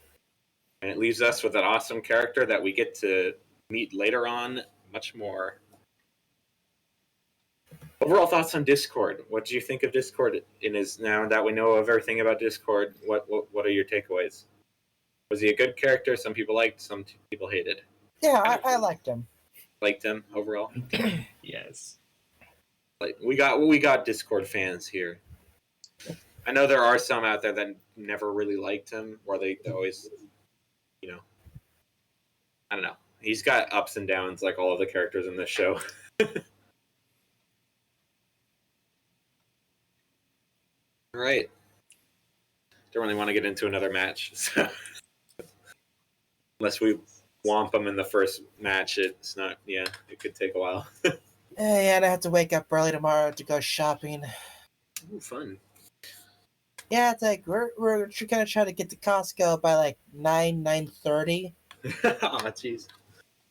And it leaves us with an awesome character that we get to meet later on much more. Overall thoughts on Discord. What do you think of Discord? Now that we know of everything about Discord, what are your takeaways? Was he a good character? Some people liked, some people hated. Yeah, I liked him. Liked him overall. Yes. Like we got Discord fans here. I know there are some out there that never really liked him, or they always, you know, I don't know. He's got ups and downs like all of the characters in this show. All right. Don't really want to get into another match, so unless we womp them in the first match, it's not. Yeah, it could take a while. And I have to wake up early tomorrow to go shopping. Ooh, fun. Yeah, it's like we're gonna try to get to Costco by like 9:30. Aw, jeez.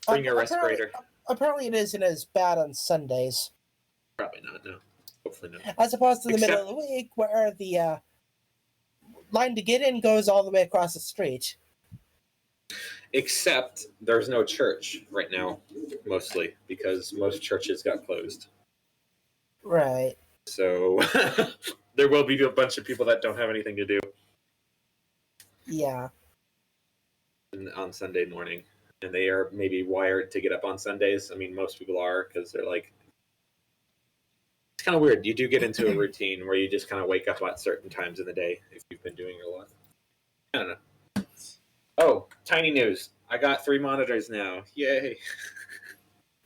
Bring your respirator. Apparently, it isn't as bad on Sundays. Probably not. No. Hopefully not. As opposed to the middle of the week, where the line to get in goes all the way across the street. Except there's no church right now, mostly, because most churches got closed. Right. So there will be a bunch of people that don't have anything to do Yeah. on Sunday morning. And they are maybe wired to get up on Sundays. I mean, most people are, because they're like... It's kind of weird. You do get into a routine where you just kind of wake up at certain times in the day if you've been doing it a lot. I don't know. Oh, tiny news. I got 3 monitors now. Yay.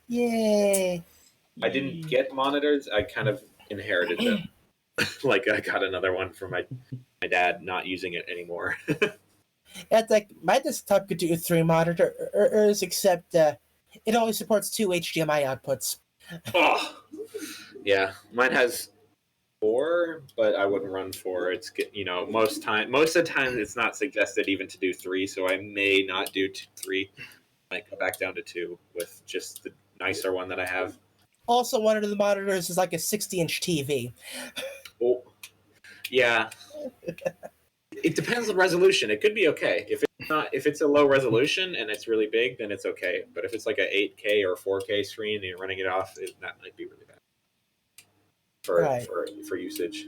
Yay. I didn't get monitors. I kind of inherited them. Like, I got another one from my dad not using it anymore. It's like my desktop could do 3 monitors, except it only supports 2 HDMI outputs. Oh, yeah. Mine has 4, but I wouldn't run 4. It's, you know, most of the time it's not suggested even to do 3, so I may not do 3. I might go back down to 2 with just the nicer one that I have. Also, one of the monitors is like a 60-inch TV. Oh, yeah. It depends on resolution. It could be okay. If it's a low resolution and it's really big, then it's okay. But if it's like a 8K or 4K screen and you're running it off, that might be really bad for usage.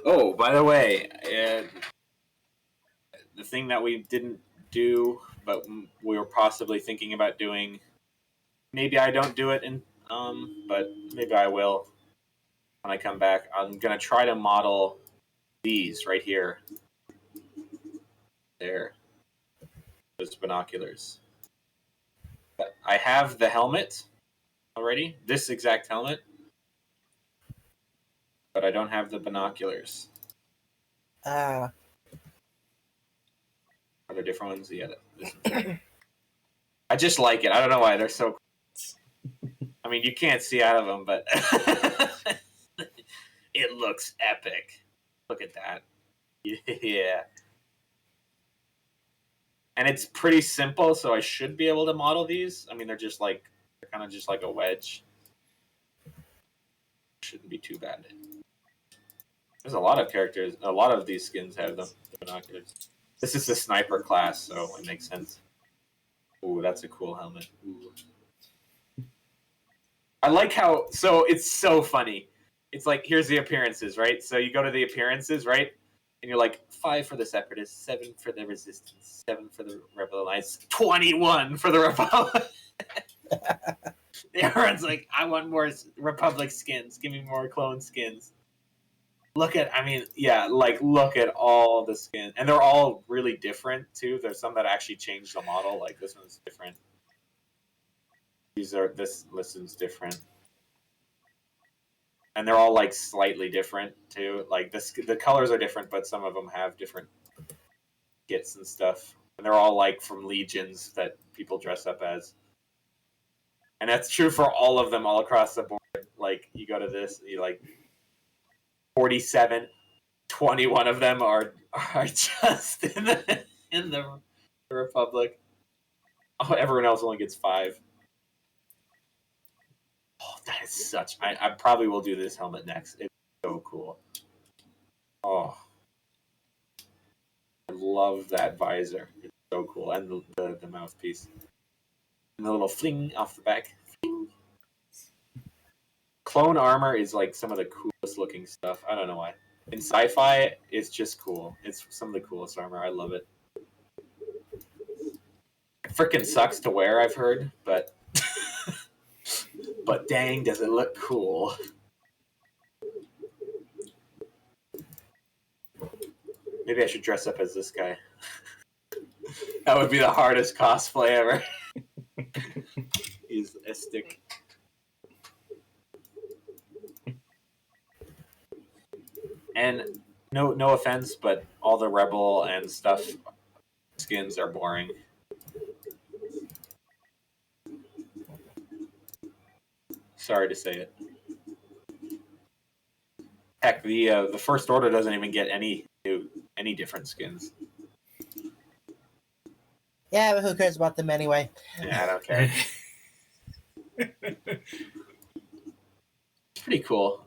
Oh, by the way, the thing that we didn't do, but we were possibly thinking about doing. Maybe I don't do it, but maybe I will when I come back. I'm gonna try to model these right here. There. those binoculars. But I have the helmet already, this exact helmet, but I don't have the binoculars. Ah. Are there different ones? Yeah. I just like it. I don't know why they're so cool. I mean, you can't see out of them, but it looks epic. Look at that. Yeah. And it's pretty simple, so I should be able to model these. I mean, they're kind of just like a wedge. Shouldn't be too bad. There's a lot of characters. A lot of these skins have them. The binoculars. This is the sniper class, so it makes sense. Ooh, that's a cool helmet. Ooh. I like how. So it's so funny. It's like, here's the appearances, right? So you go to the appearances, right? And you're like, 5 for the Separatists, 7 for the Resistance, 7 for the Rebel Alliance, 21 for the Republic. Everyone's like, I want more Republic skins. Give me more clone skins. Look at all the skins. And they're all really different, too. There's some that actually changed the model. Like, this one's different. This listen's different. And they're all, like, slightly different, too. Like, the colors are different, but some of them have different kits and stuff. And they're all, like, from legions that people dress up as. And that's true for all of them all across the board. Like, you go to this, you like 47, 21 of them are just in the Republic. Oh, everyone else only gets 5. Oh, that is such. I probably will do this helmet next. It's so cool. Oh, I love that visor. It's so cool, and the mouthpiece, and the little fling off the back. Fling. Clone armor is like some of the coolest looking stuff. I don't know why. In sci-fi, it's just cool. It's some of the coolest armor. I love it. It freaking sucks to wear, I've heard, but but dang, does it look cool. Maybe I should dress up as this guy. That would be the hardest cosplay ever. He's a stick. And no offense, but all the Rebel and stuff skins are boring. Sorry to say it. Heck, the First Order doesn't even get any different skins. Yeah, but who cares about them anyway? Yeah, I don't care. It's pretty cool.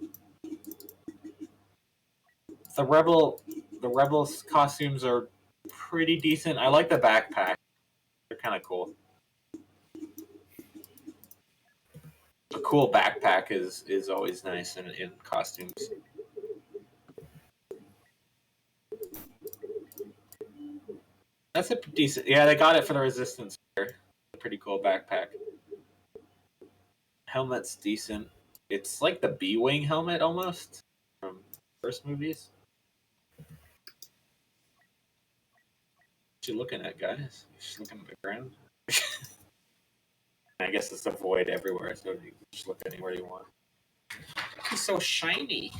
The Rebels costumes are pretty decent. I like the backpack. They're kind of cool. A cool backpack is always nice in costumes. That's a decent. Yeah, they got it for the Resistance here. A pretty cool backpack. Helmet's decent. It's like the B-wing helmet almost from first movies. What you looking at, guys? Just looking at the ground. I guess it's a void everywhere, so you can just look anywhere you want. It's so shiny.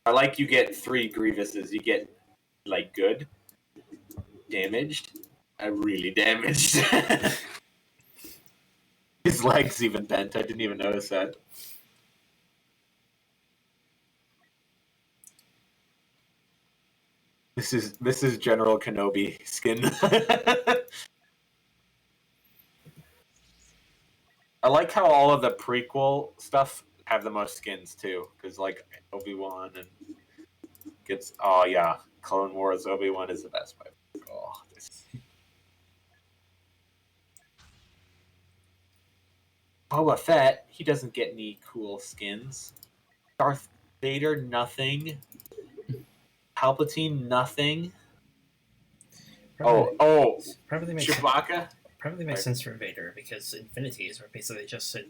I like you get 3 Grievuses. You get like good, damaged, really damaged. His leg's even bent. I didn't even notice that. This is General Kenobi skin. I like how all of the prequel stuff have the most skins too, because like Obi-Wan and gets Clone Wars Obi-Wan is the best by far. Oh, this. Boba Fett, he doesn't get any cool skins. Darth Vader, nothing. Palpatine, nothing. Probably makes Chewbacca. Probably makes sense for Vader because Infinities are basically just a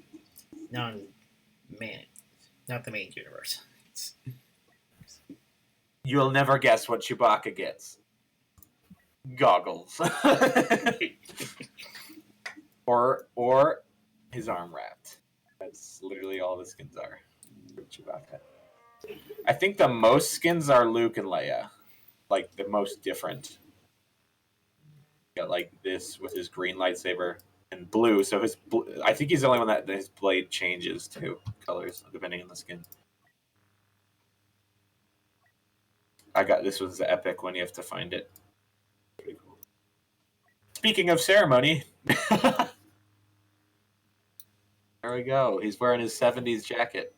non-man, not the main universe. You'll never guess what Chewbacca gets. Goggles. or his arm wrapped. That's literally all the skins are for Chewbacca. I think the most skins are Luke and Leia. Like, the most different. Got, like, this with his green lightsaber and blue. So I think he's the only one that his blade changes to colors, depending on the skin. This was the epic one. You have to find it. Pretty cool. Speaking of ceremony, there we go. He's wearing his 70s jacket.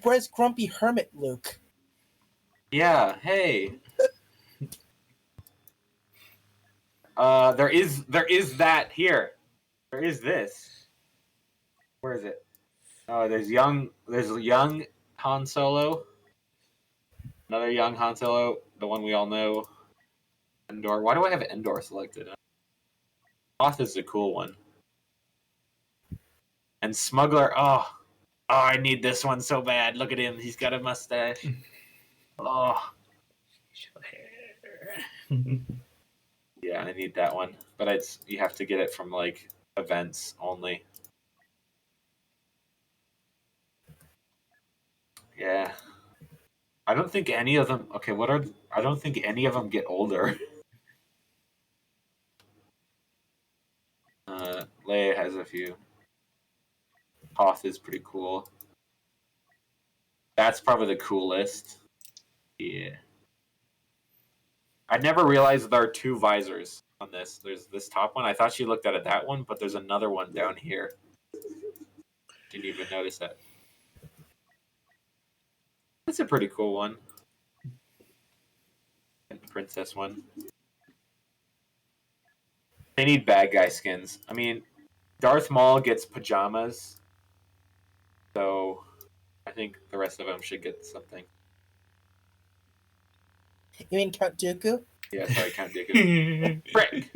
Where's Grumpy Hermit Luke? Yeah, hey. There is that here. There is this. Where is it? Oh, there's young Han Solo. Another young Han Solo, the one we all know. Endor. Why do I have Endor selected? Hoth is the cool one. And Smuggler, oh, I need this one so bad. Look at him. He's got a mustache. Oh. Yeah, I need that one. But you have to get it from, like, events only. Yeah. I don't think any of them... Okay, I don't think any of them get older. Leia has a few. Hoth is pretty cool. That's probably the coolest. Yeah. I never realized there are two visors on this. There's this top one. I thought she looked at that one, but there's another one down here. Didn't even notice that. That's a pretty cool one. And the princess one. They need bad guy skins. I mean, Darth Maul gets pajamas, so I think the rest of them should get something. You mean Count Dooku? Yeah, sorry, Count Dooku. Frick!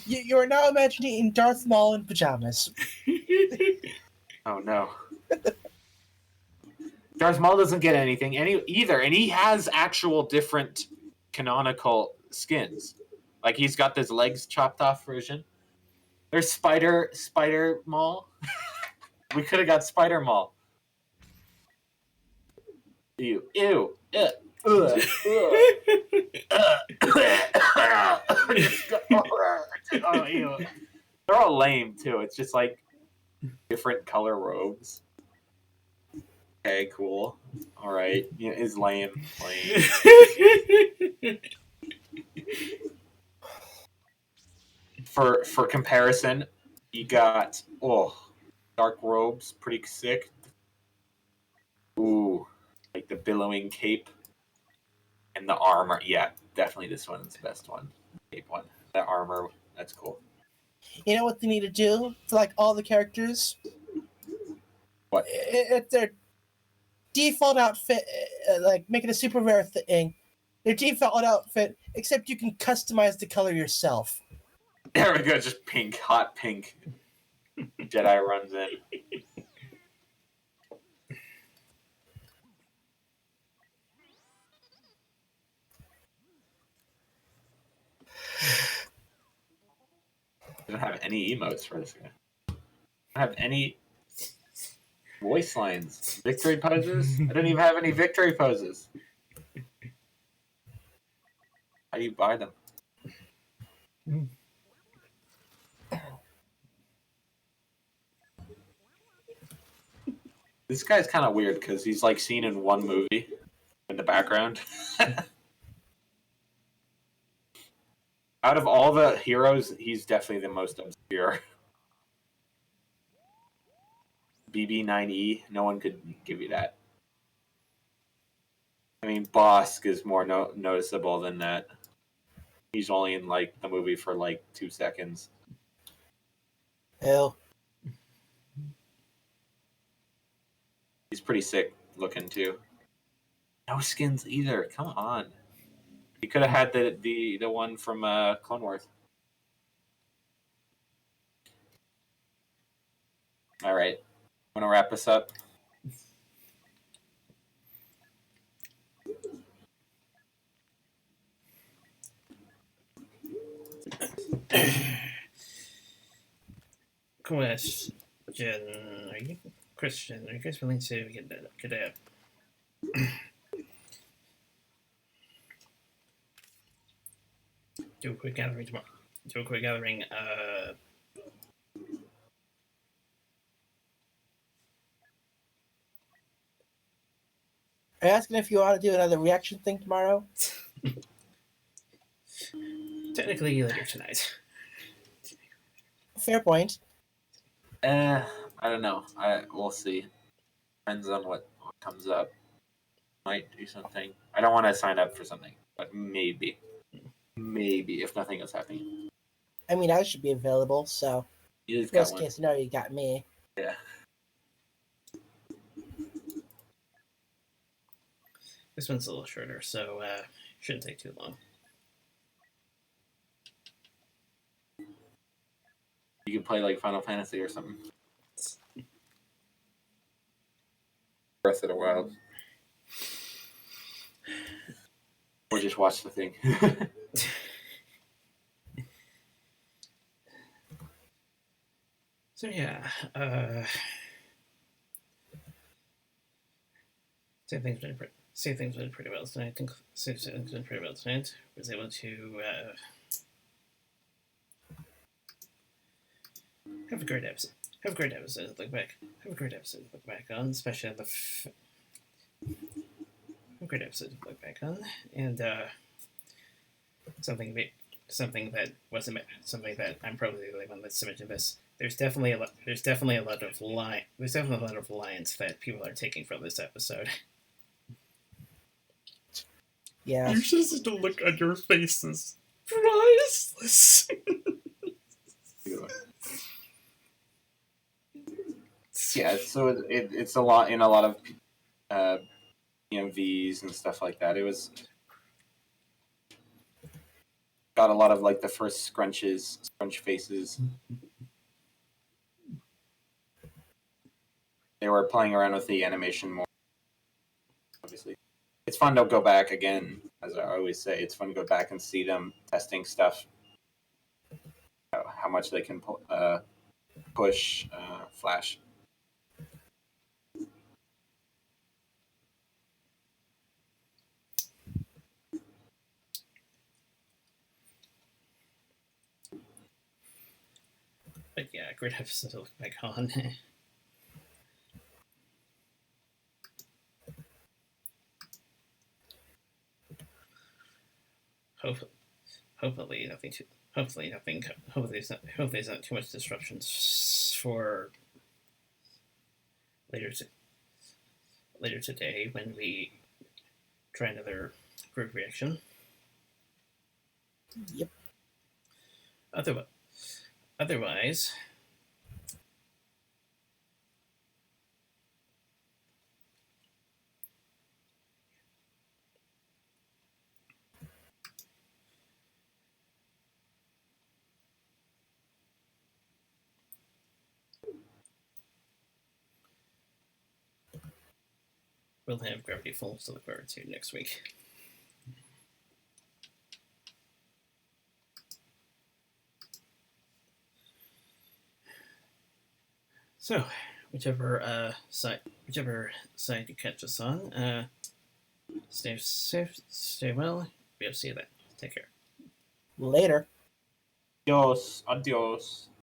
You're now imagining Darth Maul in pajamas. Oh no. Darth Maul doesn't get anything either, and he has actual different canonical skins. Like, he's got his legs chopped off version. There's Spider Maul. We could have got Spider Maul. Ew. Oh, ew. They're all lame too. It's just like different color robes. Okay, cool. All right, yeah, it's lame. For comparison, you got dark robes, pretty sick. Ooh, like the billowing cape and the armor. Yeah, definitely this one's the best one. Cape one. That armor, that's cool. You know what they need to do for like all the characters? What? If their default outfit, like make it a super rare thing. Their default outfit, except you can customize the color yourself. There we go, just pink, hot pink. Jedi runs in. I don't have any emotes for this guy. I don't have any voice lines. Victory poses? I don't even have any victory poses. How do you buy them? This guy's kind of weird because he's like seen in one movie in the background. Out of all the heroes, he's definitely the most obscure. BB-9E, no one could give you that. I mean, Bosk is more noticeable than that. He's only in like the movie for like 2 seconds. Hell. He's pretty sick looking too. No skins either. Come on. He could have had the one from Clone Wars. All right. Want to wrap this up? Question: Are you Christian? Are you guys willing to get a do a quick gathering tomorrow? Do a quick gathering. Are you asking if you want to do another reaction thing tomorrow? Technically later tonight. Fair point. I don't know. We'll see. Depends on what comes up. Might do something. I don't want to sign up for something, but maybe if nothing is happening. I mean, I should be available, so You just got worst one. case scenario, you got me. Yeah. This one's a little shorter, so shouldn't take too long. You can play like Final Fantasy or something. Breath of the Wild. Or just watch the thing. So yeah, same thing's been pretty well tonight. I think same thing's been pretty well tonight. Was able to have a great episode. Have a great episode to look back. Have a great episode to look back on, especially at the. Have a great episode to look back on, and something that wasn't something that I'm probably the only one that's submitted this. There's definitely a lot of lines that people are taking from this episode. Yeah. You just look at your faces. Priceless. Yeah, so it's a lot in a lot of PMVs and stuff like that. It was got a lot of like the first scrunch faces. They were playing around with the animation more. Obviously, it's fun to go back again, as I always say. It's fun to go back and see them testing stuff, how much they can push Flash. But yeah, great episode to look back on. Hopefully there's not too much disruptions for later today when we try another group reaction. Yep. Otherwise, we'll have Gravity Falls to look forward to next week. So, whichever side you catch us on, stay safe, stay well. We'll see you then. Take care. Later. Adios.